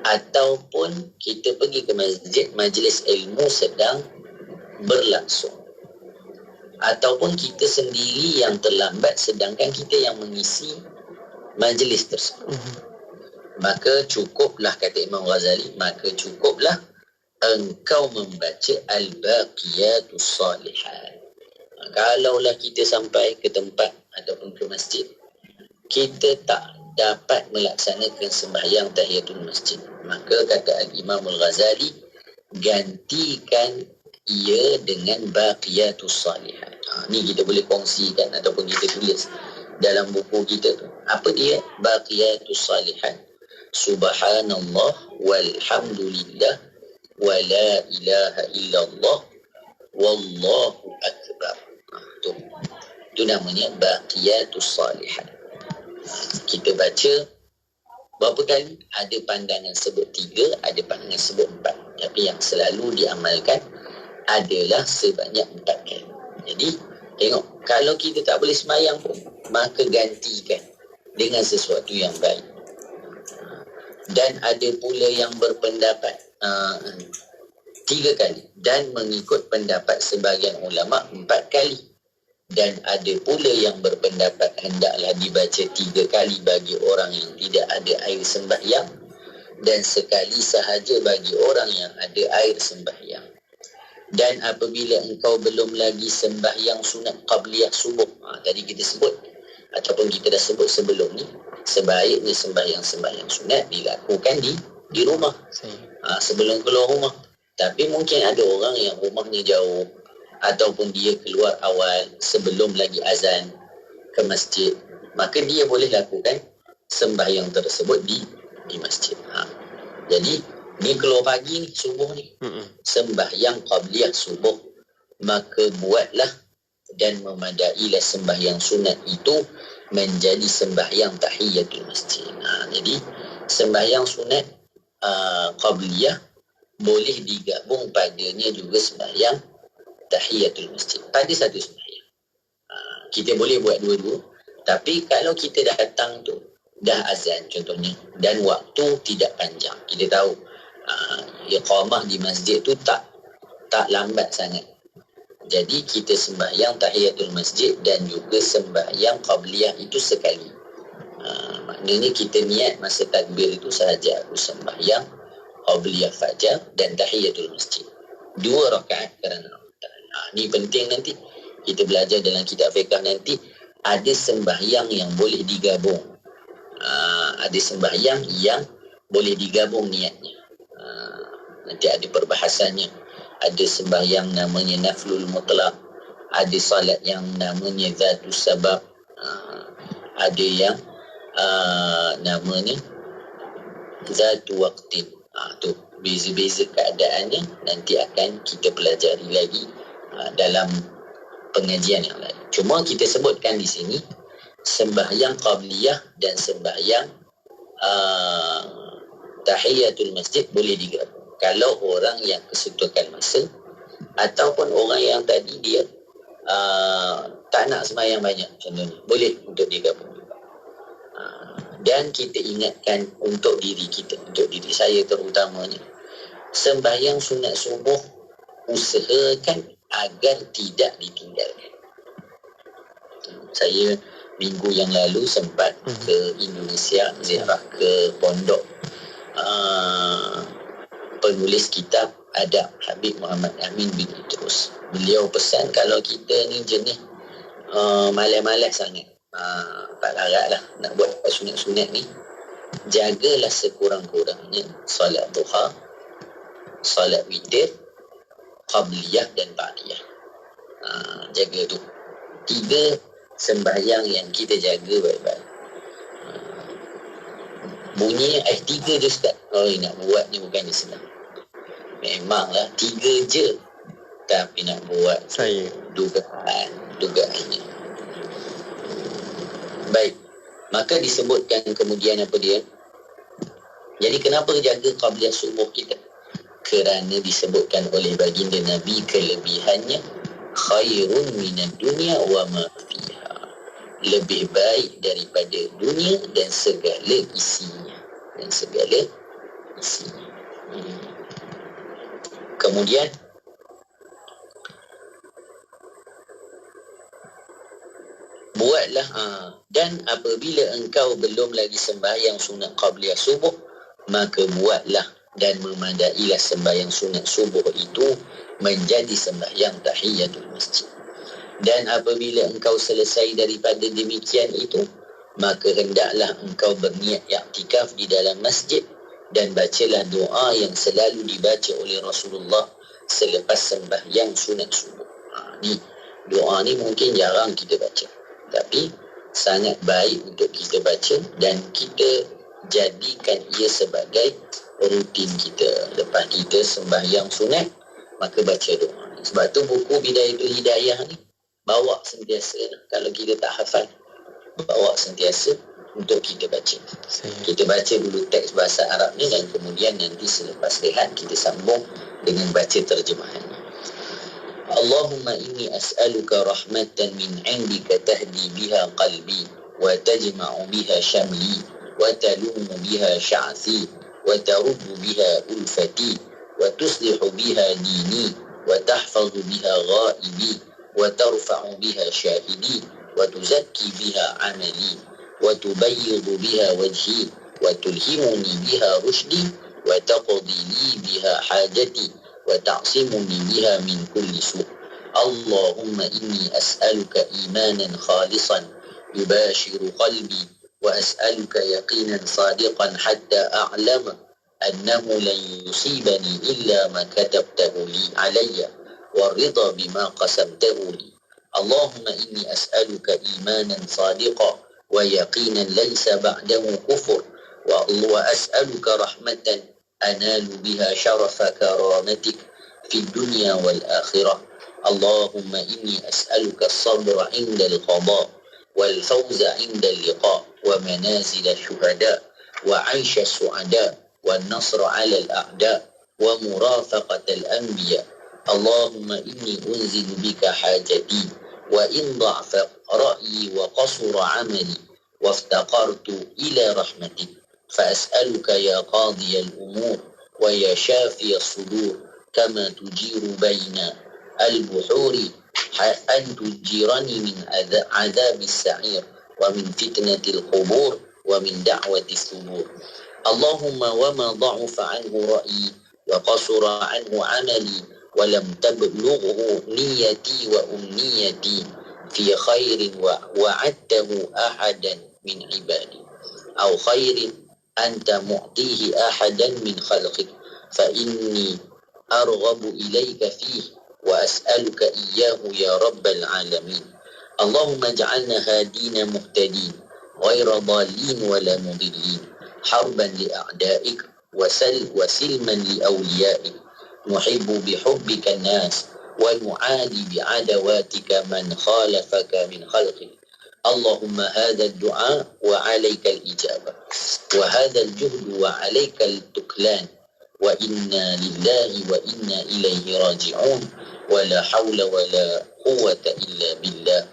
Ataupun kita pergi ke masjid, majlis ilmu sedang berlangsung. Ataupun kita sendiri yang terlambat sedangkan kita yang mengisi majlis tersebut. Maka cukuplah, kata Imam Ghazali, maka cukuplah engkau membaca Al-Baqiyatus Salihat. Kalaulah kita sampai ke tempat ataupun ke masjid, kita tak dapat melaksanakan sembahyang tahiyatul masjid, maka kata Al-Imam Al-Ghazali, gantikan ia dengan Baqiyatus Salihat. Ni kita boleh kongsikan ataupun kita tulis dalam buku kita tu. Apa dia? Baqiyatus salihat. Subhanallah walhamdulillah wa la ilaha illallah wallahu akbar. Tu namanya Baqiyatus Salihat. Kita baca berapa kali? Ada pandangan sebut 3, ada pandangan sebut 4. Tapi yang selalu diamalkan adalah sebanyak 4 kali. Jadi tengok, kalau kita tak boleh sembahyang pun, maka gantikan dengan sesuatu yang baik. Dan ada pula yang berpendapat 3 kali, dan mengikut pendapat sebahagian ulama 4 kali. Dan ada pula yang berpendapat hendaklah dibaca 3 kali bagi orang yang tidak ada air sembahyang, dan sekali sahaja bagi orang yang ada air sembahyang. Dan apabila engkau belum lagi sembahyang sunat qabliyah subuh, tadi kita sebut ataupun kita dah sebut sebelum ni, sebaiknya sembahyang sunat dilakukan di rumah sebelum keluar rumah. Tapi mungkin ada orang yang rumahnya jauh ataupun dia keluar awal sebelum lagi azan ke masjid, maka dia boleh lakukan sembahyang tersebut di masjid. Jadi ni keluar pagi ni, subuh ni, sembahyang qabliyah subuh, maka buatlah dan memadailah sembahyang sunat itu menjadi sembahyang tahiyatul masjid. Jadi sembahyang sunat qabliyah boleh digabung padanya juga sembahyang tahiyatul masjid pada satu sembahyang. Kita boleh buat dua-dua. Tapi kalau kita datang tu dah azan contohnya, dan waktu tidak panjang, kita tahu iqamah di masjid tu tak lambat sangat. Jadi kita sembahyang tahiyatul masjid dan juga sembahyang qabliyah itu sekali. Maknanya kita niat masa takbir itu sahaja aku sembahyang qabliyah fajar dan tahiyatul masjid 2 rakaat kerana Allah Ta'ala. Ni penting, nanti kita belajar dalam kitab fiqh nanti ada sembahyang yang boleh digabung. Ada sembahyang yang boleh digabung niatnya. Nanti ada perbahasannya. Ada sembahyang namanya naflul mutlaq, ada salat yang namanya zatus sabab, ada yang namanya zatu waqtin. Tu beza-beza keadaannya nanti akan kita pelajari lagi dalam pengajian yang lain. Cuma kita sebutkan di sini sembahyang qabliyah dan sembahyang tahiyatul masjid boleh digabung. Kalau orang yang kesetukan masa ataupun orang yang tadi dia tak nak sembahyang banyak contohnya, boleh untuk digabung juga. Dan kita ingatkan untuk diri kita, untuk diri saya terutamanya, sembahyang sunat subuh usahakan agar tidak ditinggalkan. Saya minggu yang lalu sempat ke Indonesia ziarah ke pondok penulis kitab adab Habib Muhammad Amin bin Idrus. Beliau pesan kalau kita ni jenis malas-malas sangat, tak larat lah nak buat sunat-sunat ni, jagalah sekurang-kurangnya solat duha, solat witir, qabliyah dan ba'diyah. Jaga tu 3 sembahyang yang kita jaga baik-baik. Bunyi 3 je Ustaz. Nak buat ni bukannya senang. Memanglah 3 je, tapi nak buat saya dugaannya. Baik, maka disebutkan kemudian apa dia? Jadi kenapa jaga qabliyah subuh kita? Kerana disebutkan oleh baginda Nabi kelebihannya khairun minad dunya wa ma fiha, lebih baik daripada dunia dan segala isinya. Kemudian buatlah dan apabila engkau belum lagi sembahyang sunat qabliyah subuh, maka buatlah dan memadailah sembahyang sunat subuh itu menjadi sembahyang tahiyatul masjid. Dan apabila engkau selesai daripada demikian itu, maka hendaklah engkau berniat i'tikaf di dalam masjid dan bacalah doa yang selalu dibaca oleh Rasulullah selepas sembahyang sunat subuh. Ni Doa ni mungkin jarang kita baca, tapi sangat baik untuk kita baca dan kita jadikan ia sebagai rutin kita. Lepas kita sembahyang sunat, maka baca doa. Sebab tu buku Bidayatul Hidayah ni bawa sentiasa. Kalau kita tak hafal, bawa sentiasa untuk kita baca. Kita baca dulu teks bahasa Arab ni dan kemudian nanti selepas rehat kita sambung dengan baca terjemahan. Allahumma inni as'aluka rahmatan min 'indika tahdi biha qalbi wa tajma'u biha shamli wa talumu biha sha'thi wa taruddu biha ulfati wa tuslihu biha dini wa tahfazu biha ghaibi wa tarfa'u biha shahidi wa tuzakki biha 'amali wa tubayyidu biha wajhi wa tulhimuni biha rushdi wa taqdi li biha hajati وتعصمني بها من كل سوء اللهم إني أسألك إيمانا خالصا يباشر قلبي وأسألك يقينا صادقا حتى أعلم أنه لن يصيبني إلا ما كتبته لي علي والرضا بما قسمته لي اللهم إني أسألك إيمانا صادقا ويقينا ليس بعده كفر وأسألك رحمة أنال بها شرف كرامتك في الدنيا والآخرة اللهم إني أسألك الصبر عند القضاء والفوز عند اللقاء ومنازل الشهداء وعيش السعداء والنصر على الأعداء ومرافقة الأنبياء اللهم إني أنزل بك حاجتي وإن ضعف رأيي وقصر عملي وافتقرت إلى رحمتك فأسألك يا قاضي الأمور ويا شافي الصدور كما تجير بين البحور أن تجيرني من عذاب السعير ومن فتنة القبور ومن دعوة الثبور اللهم وما ضعف عنه رأيي وقصر عنه عملي ولم تبلغه نيتي وأمنيتي في خير وعدته أحدا من عبادي أو خير أنت معطيه أحدا من خلقك فإني أرغب إليك فيه وأسألك إياه يا رب العالمين اللهم اجعلنا هادين مهتدين غير ضالين ولا مضلين حربا لأعدائك وسلما لأوليائك نحب بحبك الناس ونعادي بعدواتك من خالفك من خلقك اللهم هذا الدعاء وعليك الإجابة وهذا الجهد وعليك التكلان وإنا لله وإنا إليه راجعون ولا حول ولا قوة إلا بالله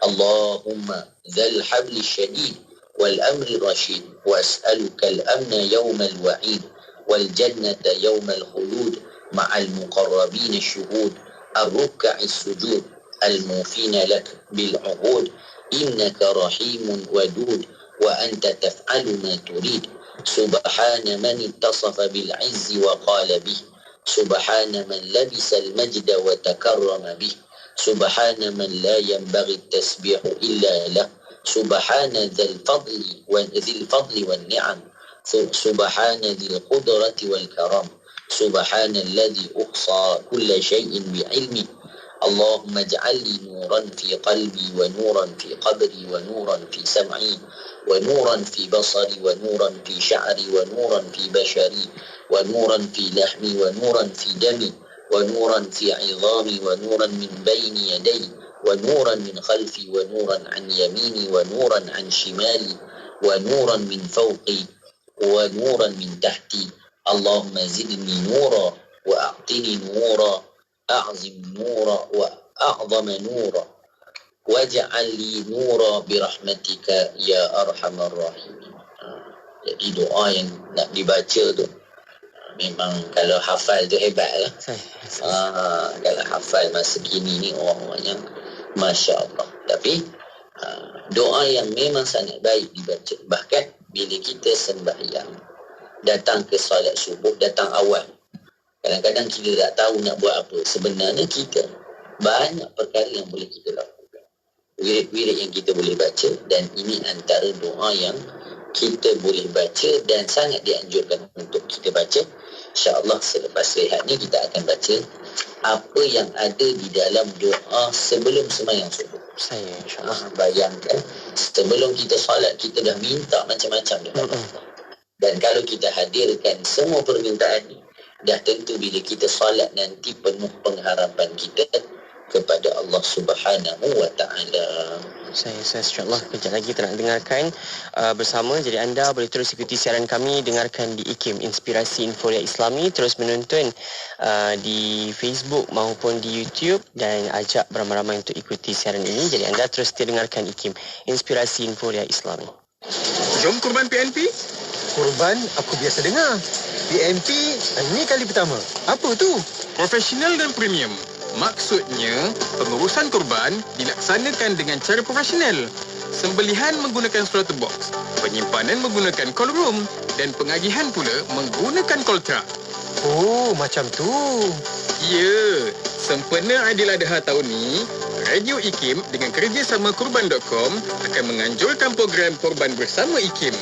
اللهم ذا الحبل الشديد والأمر الرشيد وأسألك الأمن يوم الوعيد والجنة يوم الخلود مع المقربين الشهود الركع السجود الموفين لك بالعهود إنك رحيم ودود وأنت تفعل ما تريد سبحان من اتصف بالعز وقال به سبحان من لبس المجد وتكرم به سبحان من لا ينبغي التسبيح إلا له سبحان ذي الفضل والنعم سبحان ذي القدرة والكرم سبحان الذي أحصى كل شيء بعلمه اللهم اجعل لي نورا في قلبي ونورا في قبري ونورا في سمعي ونورا في بصري ونورا في شعري ونورا في بشري ونورا في لحمي ونورا في دمي ونورا في عظامي ونورا من بين يدي ونورا من خلفي ونورا عن يميني ونورا عن شمالي ونورا من فوقي ونورا من تحتي اللهم زدني نورا وأعطني نورا أعظم نورا وأعظم نورا واجعل لي نورا برحمتك يا أرحم الراحمين. Jadi doa yang nak dibaca tu memang kalau hafal tu hebat lah. Kalau hafal masa kini ni orang yang Masya Allah. Tapi doa yang memang sangat baik dibaca. Bahkan bila kita sembahyang, datang ke solat subuh, datang awal, kadang-kadang kita tak tahu nak buat apa. Sebenarnya kita banyak perkara yang boleh kita lakukan, wirid-wirid yang kita boleh baca, dan ini antara doa yang kita boleh baca dan sangat dianjurkan untuk kita baca. InsyaAllah selepas rehat ni kita akan baca apa yang ada di dalam doa sebelum sembahyang subuh. Saya insya-Allah. Bayangkan sebelum kita solat kita dah minta macam-macam dekat Allah. Dan kalau kita hadirkan semua permintaan ni, dah tentu bila kita solat nanti penuh pengharapan kita kepada Allah Subhanahu wa taala. Saya insya-Allah kejap lagi kita nak dengarkan bersama. Jadi anda boleh terus ikuti siaran kami, dengarkan di IKIM Inspirasi Inforia Islami, terus menonton di Facebook maupun di YouTube, dan ajak beramai-ramai untuk ikuti siaran ini. Jadi anda terus setia dengarkan IKIM Inspirasi Inforia Islami. Jom kurban PNP? Kurban aku biasa dengar. PNP ini kali pertama. Apa tu? Profesional dan premium. Maksudnya, pengurusan kurban dilaksanakan dengan cara profesional. Sembelihan menggunakan slaughter box, penyimpanan menggunakan cold room, dan pengagihan pula menggunakan cold truck. Oh, macam tu. Ya, sempena Aidiladha tahun ni, Radio IKIM dengan kerjasama Kurban.com akan menganjurkan program Kurban Bersama IKIM.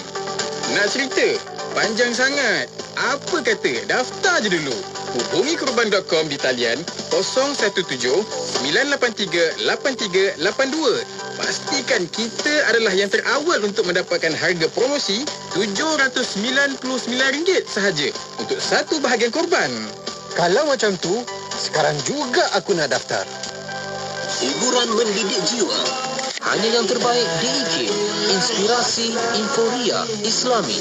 Nak cerita? Panjang sangat. Apa kata? Daftar je dulu. Hubungi Kurban.com di talian 017-983-8382. Pastikan kita adalah yang terawal untuk mendapatkan harga promosi RM799 sahaja untuk satu bahagian korban. Kalau macam tu, sekarang juga aku nak daftar. Hiburan mendidik jiwa. Hanya yang terbaik di IKIM. Inspirasi Inforia Islami.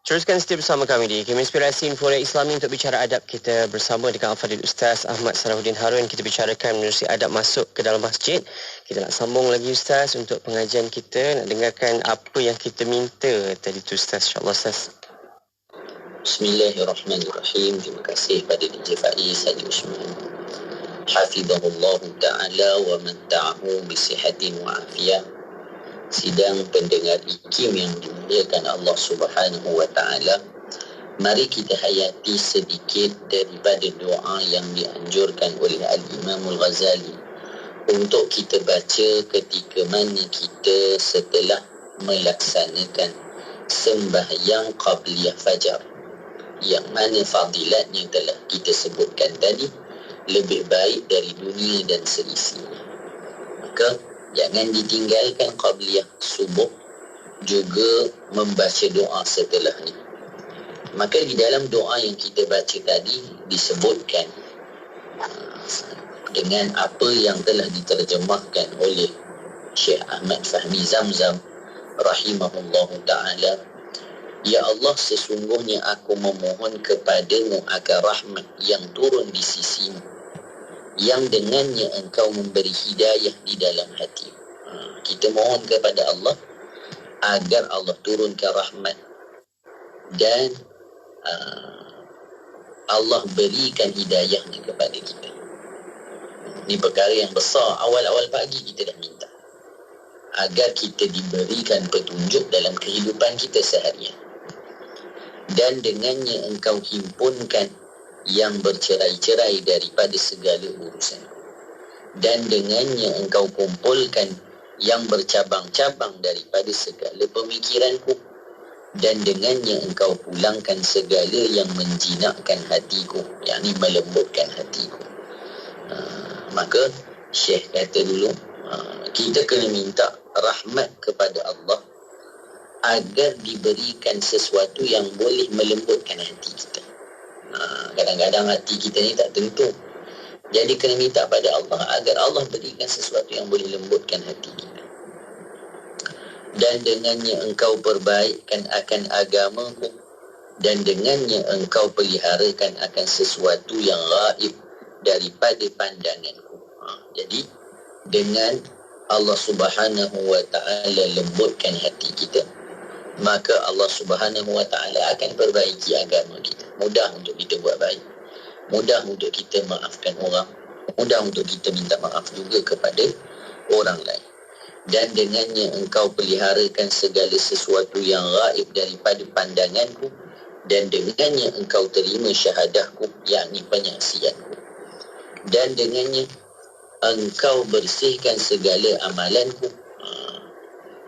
Teruskan setia bersama kami di IKIM Inspirasi Inforia Islami untuk bicara adab. Kita bersama dengan Al-Fadhil Ustaz Ahmad Salahuddin Harun. Kita bicarakan menerusi adab masuk ke dalam masjid. Kita nak sambung lagi Ustaz untuk pengajian kita. Nak dengarkan apa yang kita minta tadi tu Ustaz. InsyaAllah Ustaz. Bismillahirrahmanirrahim. Terima kasih pada DJ Faiz Haji Usman. Hafizahullah ta'ala wa matta'ahu bisihatin wa afiyah. Sidang pendengar IKIM yang dimuliakan Allah Subhanahu wa ta'ala, mari kita hayati sedikit daripada doa yang dianjurkan oleh Al-Imam Al-Ghazali untuk kita baca ketika mana kita setelah melaksanakan sembahyang qabliyah fajar, yang mana fadilatnya telah kita sebutkan tadi lebih baik dari dunia dan seisinya. Maka jangan ditinggalkan qabliyah subuh, juga membaca doa setelahnya. Maka di dalam doa yang kita baca tadi disebutkan dengan apa yang telah diterjemahkan oleh Syekh Ahmad Fahmi Zamzam rahimahullahu ta'ala. Ya Allah, sesungguhnya aku memohon kepadamu agar rahmat yang turun di sisimu, yang dengannya engkau memberi hidayah di dalam hati. Kita mohon kepada Allah agar Allah turunkan rahmat dan Allah berikan hidayahnya kepada kita. Ini perkara yang besar. Awal-awal pagi kita dah minta agar kita diberikan petunjuk dalam kehidupan kita seharian, dan dengannya engkau himpunkan yang bercerai-cerai daripada segala urusan, dan dengannya engkau kumpulkan yang bercabang-cabang daripada segala pemikiranku, dan dengannya engkau pulangkan segala yang menjinakkan hatiku, yakni melembutkan hatiku. Maka Syekh kata dulu, kita kena minta rahmat kepada Allah agar diberikan sesuatu yang boleh melembutkan hati kita. Kadang-kadang hati kita ni tak tentu, jadi kena minta pada Allah agar Allah berikan sesuatu yang boleh lembutkan hati kita. Dan dengannya engkau perbaikkan akan agamaku, dan dengannya engkau peliharakan akan sesuatu yang gaib daripada pandanganku. Jadi dengan Allah Subhanahu wa ta'ala lembutkan hati kita, maka Allah Subhanahu wa ta'ala akan perbaiki agama kita. Mudah untuk kita buat baik, mudah untuk kita maafkan orang, mudah untuk kita minta maaf juga kepada orang lain. Dan dengannya engkau peliharakan segala sesuatu yang gaib daripada pandanganku, dan dengannya engkau terima syahadahku, yakni penyaksianku. Dan dengannya engkau bersihkan segala amalanku,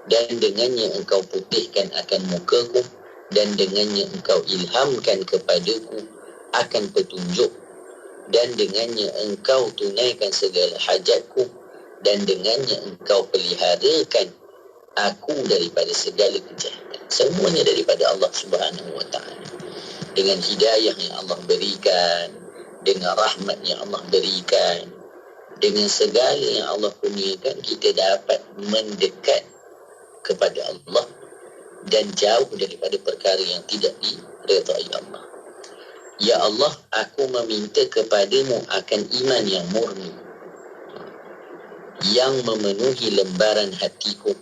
dan dengannya engkau putihkan akan mukaku, dan dengannya engkau ilhamkan kepadaku akan petunjuk, dan dengannya engkau tunaikan segala hajatku, dan dengannya engkau peliharakan aku daripada segala kejahatan. Semuanya daripada Allah Subhanahu wa ta'ala. Dengan hidayah yang Allah berikan, dengan rahmat yang Allah berikan, dengan segala yang Allah kurniakan, kita dapat mendekat kepada Allah dan jauh daripada perkara yang tidak diredai Allah. Ya Allah, aku meminta kepadamu akan iman yang murni, yang memenuhi lembaran hatiku,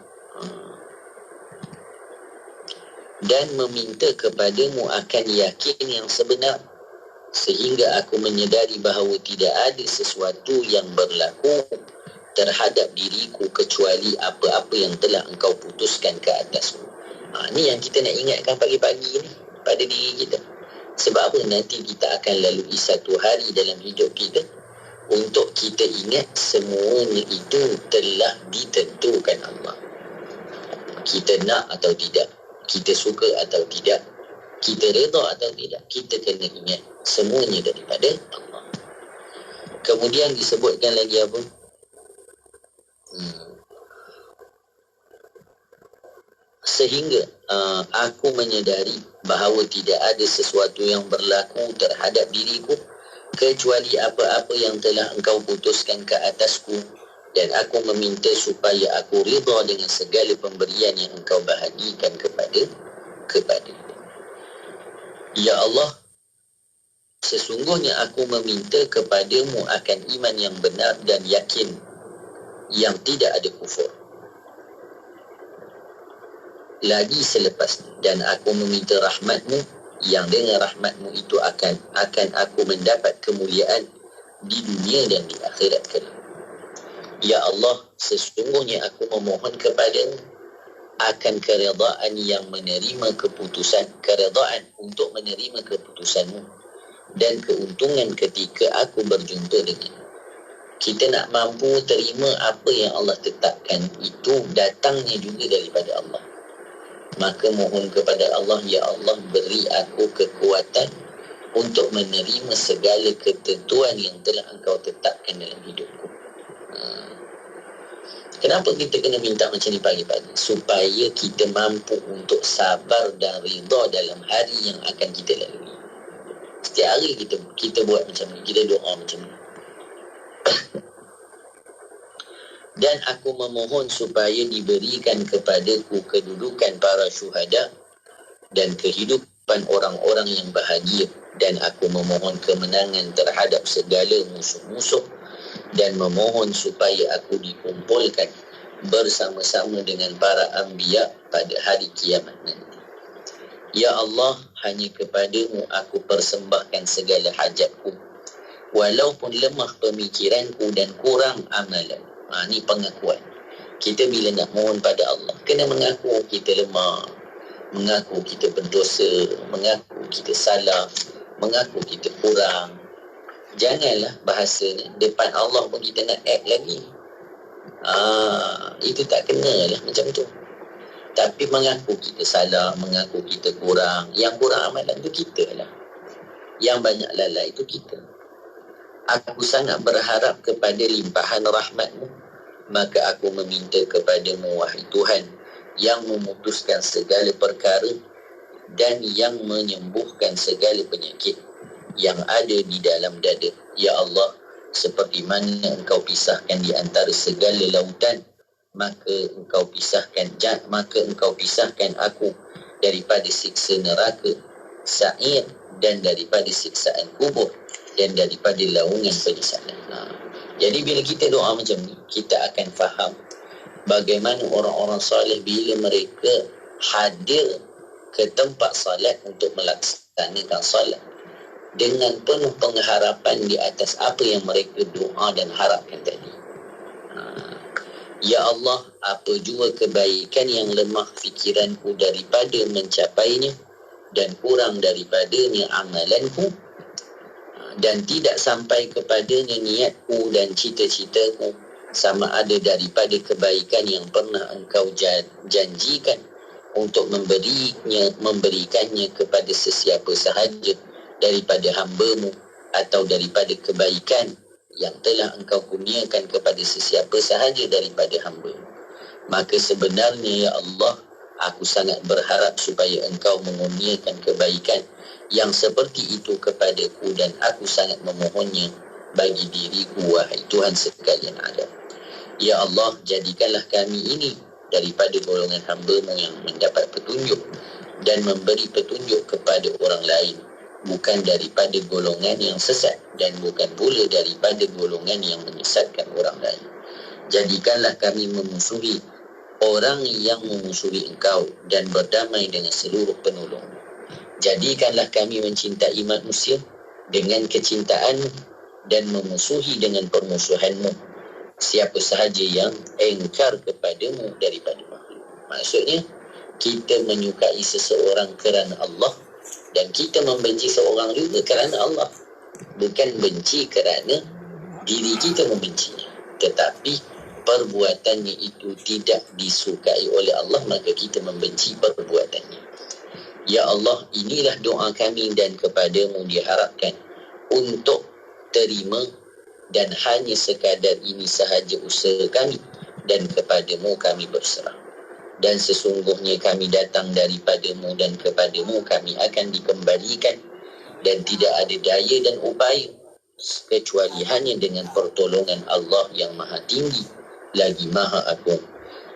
dan meminta kepadamu akan yakin yang sebenar, sehingga aku menyedari bahawa tidak ada sesuatu yang berlaku terhadap diriku kecuali apa-apa yang telah engkau putuskan ke atasku. Ni yang kita nak ingatkan pagi-pagi ni pada diri kita. Sebab apa? Nanti kita akan lalui satu hari dalam hidup kita untuk kita ingat semuanya itu telah ditentukan Allah. Kita nak atau tidak, kita suka atau tidak, kita redha atau tidak, kita kena ingat semuanya daripada Allah. Kemudian disebutkan lagi apa? Sehingga aku menyedari bahawa tidak ada sesuatu yang berlaku terhadap diriku kecuali apa-apa yang telah engkau putuskan ke atasku, dan aku meminta supaya aku ridha dengan segala pemberian yang engkau bahagikan kepada. Ya Allah, sesungguhnya aku meminta kepadamu akan iman yang benar dan yakin yang tidak ada kufur lagi selepas, dan aku meminta rahmatmu yang dengan rahmatmu itu akan aku mendapat kemuliaan di dunia dan di akhirat kelak. Ya Allah, sesungguhnya aku memohon kepadamu akan keredaan yang menerima keputusan, keredaan untuk menerima keputusanmu, dan keuntungan ketika aku berjumpa denganmu. Kita nak mampu terima apa yang Allah tetapkan itu datangnya juga daripada Allah. Maka mohon kepada Allah, ya Allah, beri aku kekuatan untuk menerima segala ketentuan yang telah engkau tetapkan dalam hidupku. Kenapa kita kena minta macam ni pagi-pagi? Supaya kita mampu untuk sabar dan rida dalam hari yang akan kita lalui. Setiap hari kita buat macam ni, kita doa macam ni. Dan aku memohon supaya diberikan kepadaku kedudukan para syuhada dan kehidupan orang-orang yang bahagia, dan aku memohon kemenangan terhadap segala musuh-musuh, dan memohon supaya aku dikumpulkan bersama-sama dengan para anbiya pada hari kiamat nanti. Ya Allah, hanya kepadamu aku persembahkan segala hajatku, walaupun lemah pemikiranku dan kurang amalan. Ni pengakuan. Kita bila nak mohon pada Allah, kena mengaku kita lemah, mengaku kita berdosa, mengaku kita salah, mengaku kita kurang. Janganlah bahasa ni depan Allah pun kita nak act lagi. Itu tak kena lah macam tu. Tapi mengaku kita salah, mengaku kita kurang. Yang kurang amalan tu kita lah. Yang banyak lalai itu kita. Aku sangat berharap kepada limpahan rahmatmu, maka aku meminta kepadamu, wahai Tuhan, yang memutuskan segala perkara dan yang menyembuhkan segala penyakit yang ada di dalam dada. Ya Allah, seperti mana engkau pisahkan di antara segala lautan, maka engkau pisahkan aku daripada siksa neraka, sa'ir, dan daripada siksaan kubur, dan daripada laungan penyesalan. Jadi bila kita doa macam ni, kita akan faham bagaimana orang-orang soleh bila mereka hadir ke tempat salat untuk melaksanakan salat dengan penuh pengharapan di atas apa yang mereka doa dan harapkan tadi. Ya Allah, apa jua kebaikan yang lemah fikiranku daripada mencapainya, dan kurang daripadanya amalanku, dan tidak sampai kepadanya niatku dan cita-citaku, sama ada daripada kebaikan yang pernah engkau janjikan untuk memberikannya kepada sesiapa sahaja daripada hamba-Mu, atau daripada kebaikan yang telah engkau kurniakan kepada sesiapa sahaja daripada hamba. Maka sebenarnya ya Allah, aku sangat berharap supaya engkau mengurniakan kebaikan yang seperti itu kepadaku, dan aku sangat memohonnya bagi diriku, wahai Tuhan sekalian alam. Ya Allah, jadikanlah kami ini daripada golongan hamba-Mu yang mendapat petunjuk dan memberi petunjuk kepada orang lain, bukan daripada golongan yang sesat dan bukan pula daripada golongan yang menyesatkan orang lain. Jadikanlah kami memusuhi orang yang memusuhi Engkau dan berdamai dengan seluruh penolong. Jadikanlah kami mencintai manusia dengan kecintaan-Mu dan memusuhi dengan permusuhan-Mu siapa sahaja yang engkar kepadamu daripada makhluk. Maksudnya, kita menyukai seseorang kerana Allah dan kita membenci seorang juga kerana Allah. Bukan benci kerana diri kita membencinya, tetapi perbuatannya itu tidak disukai oleh Allah, maka kita membenci perbuatannya. Ya Allah, inilah doa kami dan kepadamu diharapkan untuk terima, dan hanya sekadar ini sahaja usaha kami, dan kepadamu kami berserah. Dan sesungguhnya kami datang daripadamu dan kepadamu kami akan dikembalikan, dan tidak ada daya dan upaya kecuali hanya dengan pertolongan Allah yang maha tinggi lagi maha agung.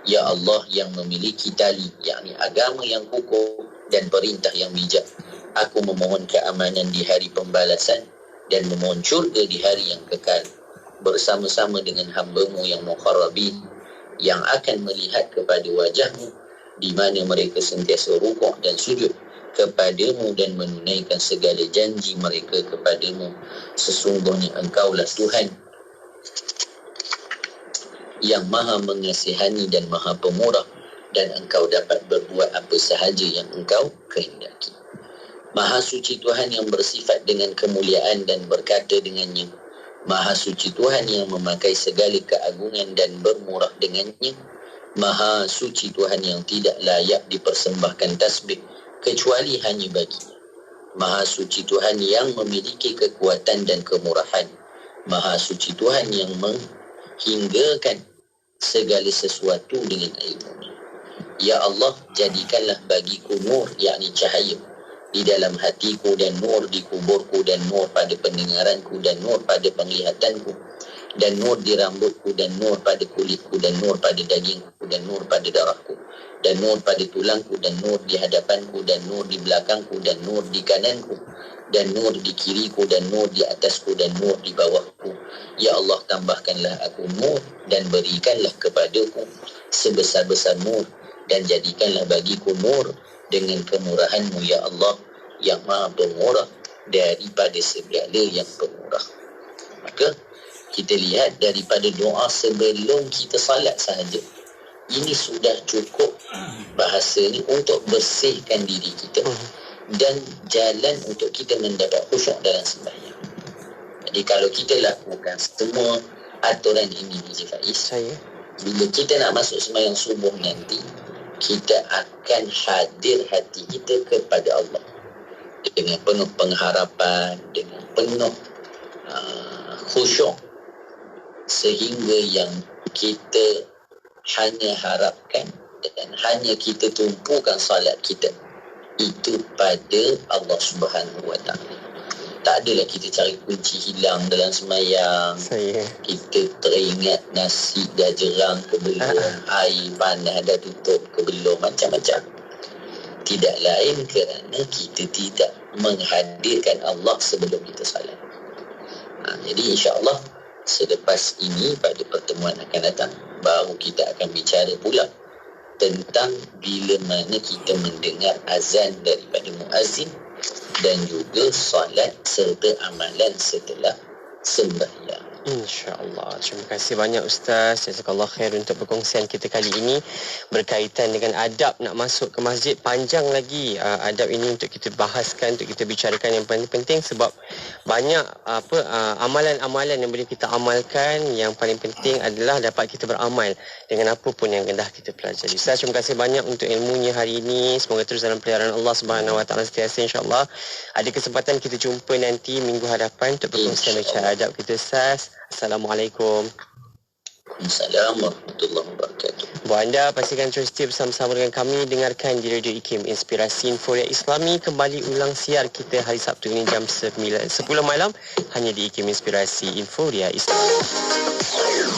Ya Allah yang memiliki tali, yakni agama yang kukuh dan perintah yang bijak, aku memohon keamanan di hari pembalasan dan memohon syurga di hari yang kekal, bersama-sama dengan hamba-Mu yang muqarrabin, yang akan melihat kepada wajah-Mu, di mana mereka sentiasa rukuk dan sujud kepadamu dan menunaikan segala janji mereka kepadamu. Sesungguhnya Engkaulah Tuhan yang maha mengasihani dan maha pemurah, dan Engkau dapat berbuat apa sahaja yang Engkau kehendaki. Maha suci Tuhan yang bersifat dengan kemuliaan dan berkata dengannya, Maha suci Tuhan yang memakai segala keagungan dan bermurah dengannya. Maha suci Tuhan yang tidak layak dipersembahkan tasbih kecuali hanya baginya. Maha suci Tuhan yang memiliki kekuatan dan kemurahan. Maha suci Tuhan yang menghinggakan segala sesuatu dengan ilmu-Nya. Ya Allah, jadikanlah bagiku nur, yakni cahaya di dalam hatiku, dan nur di kuburku, dan nur pada pendengaranku, dan nur pada penglihatanku, dan nur di rambutku, dan nur pada kulitku, dan nur pada dagingku, dan nur pada darahku, dan nur pada tulangku, dan nur di hadapanku, dan nur di belakangku, dan nur di kananku, dan nur di kiriku, dan nur di atasku, dan nur di bawahku. Ya Allah, tambahkanlah aku nur dan berikanlah kepadaku sebesar-besar nur, dan jadikanlah bagiku nur dengan kemurahan-Mu ya Allah yang maha pemurah daripada segala yang pemurah. Maka kita lihat daripada doa sebelum kita salat sahaja, ini sudah cukup bahasanya untuk bersihkan diri kita dan jalan untuk kita mendapat khusyuk dalam sembahyang. Jadi kalau kita lakukan semua aturan ini di Faiz, bila kita nak masuk sembahyang subuh nanti, kita akan hadir hati kita kepada Allah dengan penuh pengharapan, dengan penuh khusyuk, sehingga yang kita hanya harapkan dan hanya kita tumpukan salat kita itu pada Allah Subhanahu Wa Taala. Tak adalah kita cari kunci hilang dalam sembahyang. Kita teringat nasi dah jerang ke belum, air panas dah tutup ke belum, macam-macam. Tidak lain kerana kita tidak menghadirkan Allah sebelum kita salat. Jadi insya-Allah selepas ini pada pertemuan akan datang baru kita akan bicara pula tentang bila mana kita mendengar azan daripada muazzin dan juga solat serta amalan setelah sembahyang. InsyaAllah. Terima kasih banyak Ustaz. Jazakallah khair untuk perkongsian kita kali ini berkaitan dengan adab nak masuk ke masjid. Panjang lagi adab ini untuk kita bahaskan, untuk kita bicarakan. Yang paling penting sebab banyak amalan-amalan yang boleh kita amalkan. Yang paling penting adalah dapat kita beramal dengan apa pun yang dah kita pelajari. Ustaz, terima kasih banyak untuk ilmunya hari ini. Semoga terus dalam peliharaan Allah Subhanahu Wa Taala sentiasa, insya-Allah. Ada kesempatan kita jumpa nanti minggu hadapan untuk perkongsian cara adab kita, Ustaz. Assalamualaikum. Assalamualaikum warahmatullahi wabarakatuh. Buat anda, pastikan terus setia bersama-sama dengan kami. Dengarkan di Radio IKIM, Inspirasi Inforia Islami. Kembali ulang siar kita hari Sabtu ini jam 10 malam. Hanya di IKIM, Inspirasi Inforia Islami.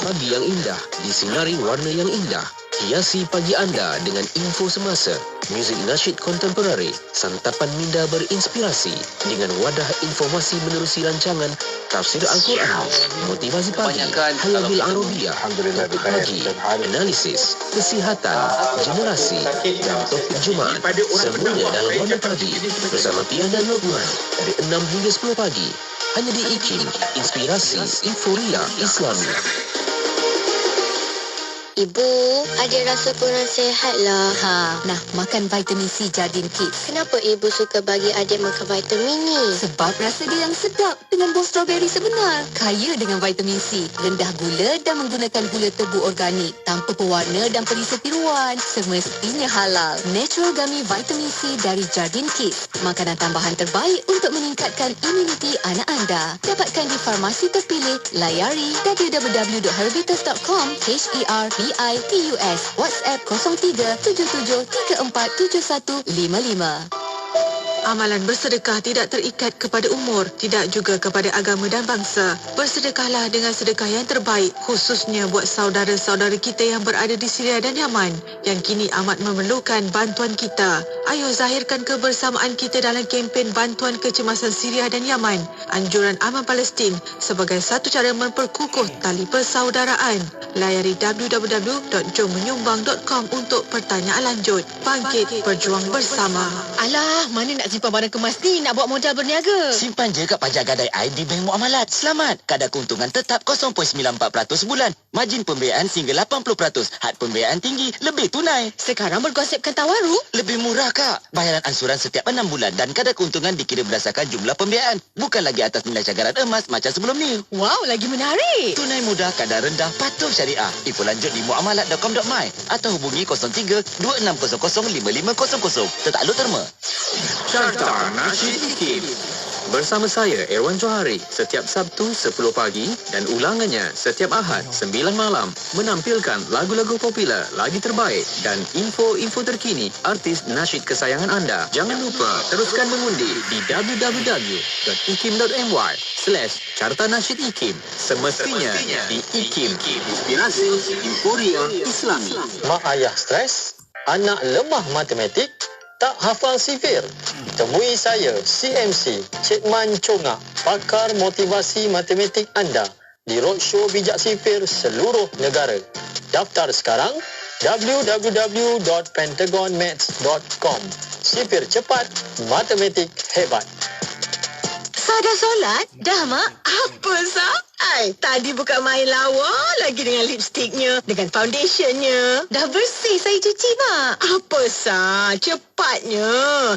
Pagi yang indah disinari warna yang indah. Hiasi pagi anda dengan info semasa, muzik nasyid kontemporari, santapan minda berinspirasi dengan wadah informasi menerusi rancangan tafsir Al-Quran, motivasi pagi, Hayabil Arabiyah, topik pagi, analisis, kesihatan, generasi dan topik Jumaat. Semuanya dalam warna pagi bersama Pian dan Lokman dari 6 hingga 10 pagi. Hanya di IKIM, Inspirasi Inforia Islami. Ibu, adik rasa kurang sihat lah. Nah, makan vitamin C Jardin Kids. Kenapa ibu suka bagi adik makan vitamin ni? Sebab rasa dia yang sedap dengan buah strawberry sebenar. Kaya dengan vitamin C, rendah gula dan menggunakan gula tebu organik tanpa pewarna dan perisa tiruan. Semestinya halal. Natural Gummy Vitamin C dari Jardin Kids. Makanan tambahan terbaik untuk meningkatkan imuniti anak anda. Dapatkan di farmasi terpilih. Layari www.herbitus.com HERBITUS. WhatsApp 0377347155. Amalan bersedekah tidak terikat kepada umur, tidak juga kepada agama dan bangsa. Bersedekahlah dengan sedekah yang terbaik, khususnya buat saudara-saudara kita yang berada di Syria dan Yaman, yang kini amat memerlukan bantuan kita. Ayo zahirkan kebersamaan kita dalam kempen bantuan kecemasan Syria dan Yaman. Anjuran Aman Palestin sebagai satu cara memperkukuh tali persaudaraan. Layari www.jommenyumbang.com untuk pertanyaan lanjut. Bangkit berjuang bersama. Alah, mana nak simpan barang kemas ni, nak buat modal berniaga. Simpan je kat pajak gadai I di Bank Muamalat. Selamat. Kadar keuntungan tetap 0.94% bulan. Margin pembiayaan sehingga 80%. Had pembiayaan tinggi, lebih tunai. Sekarang bergosipkan tawaru? Lebih murah, Kak. Bayaran ansuran setiap 6 bulan dan kadar keuntungan dikira berdasarkan jumlah pembiayaan. Bukan lagi atas nilai cagaran emas macam sebelum ni. Wow, lagi menarik. Tunai mudah, kadar rendah, patuh syariah. Info lanjut di muamalat.com.my atau hubungi 03 2600 5500. Tetakluk terma. Carta Nasyid IKIM. Bersama saya, Erwan Johari, setiap Sabtu 10 pagi dan ulangannya setiap Ahad 9 malam menampilkan lagu-lagu popular, lagi terbaik dan info-info terkini artis nasyid kesayangan anda. Jangan lupa teruskan mengundi di www.ikim.my/Carta Nasyid IKIM. Semestinya di IKIM, Inspirasi Inforia Islami. Mak ayah stres, anak lemah matematik, tak hafal sifir? Temui saya, CMC, Cik Man Chongak, pakar motivasi matematik anda di Roadshow Bijak Sifir seluruh negara. Daftar sekarang www.pentagonmaths.com. Sifir cepat, matematik hebat. Dah solat? Dah, Mak? Apa, Sah? Tadi bukan main lawa lagi dengan lipstiknya, dengan foundationnya. Dah bersih saya cuci, Mak. Apa, Sah? Cepatnya.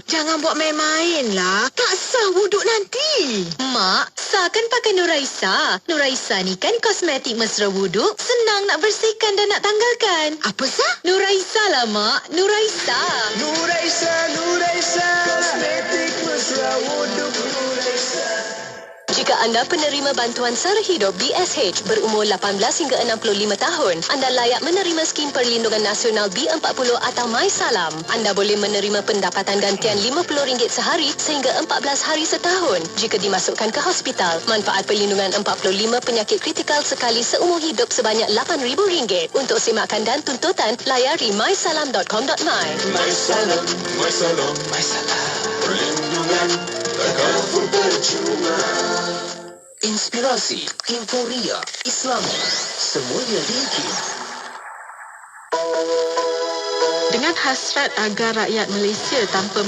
Jangan buat main-main lah. Tak sah wuduk nanti. Mak, Sah kan pakai Nuraisa. Nuraisa ni kan kosmetik mesra wuduk. Senang nak bersihkan dan nak tanggalkan. Apa, Sah? Nuraisa lah, Mak. Nuraisa. Nuraisa, kosmetik mesra wuduk Nuraisa. Jika anda penerima bantuan sara hidup BSH berumur 18 hingga 65 tahun, anda layak menerima skim perlindungan nasional B40 atau MySalam. Anda boleh menerima pendapatan gantian RM50 sehari sehingga 14 hari setahun jika dimasukkan ke hospital. Manfaat perlindungan 45 penyakit kritikal sekali seumur hidup sebanyak RM8,000. Untuk semakan dan tuntutan, layari mysalam.com.my. MySalam. Perlindungan takkan pun percuma. Inspirasi Inforia Islami. Semuanya di IKIM. Dengan hasrat agar rakyat Malaysia tanpa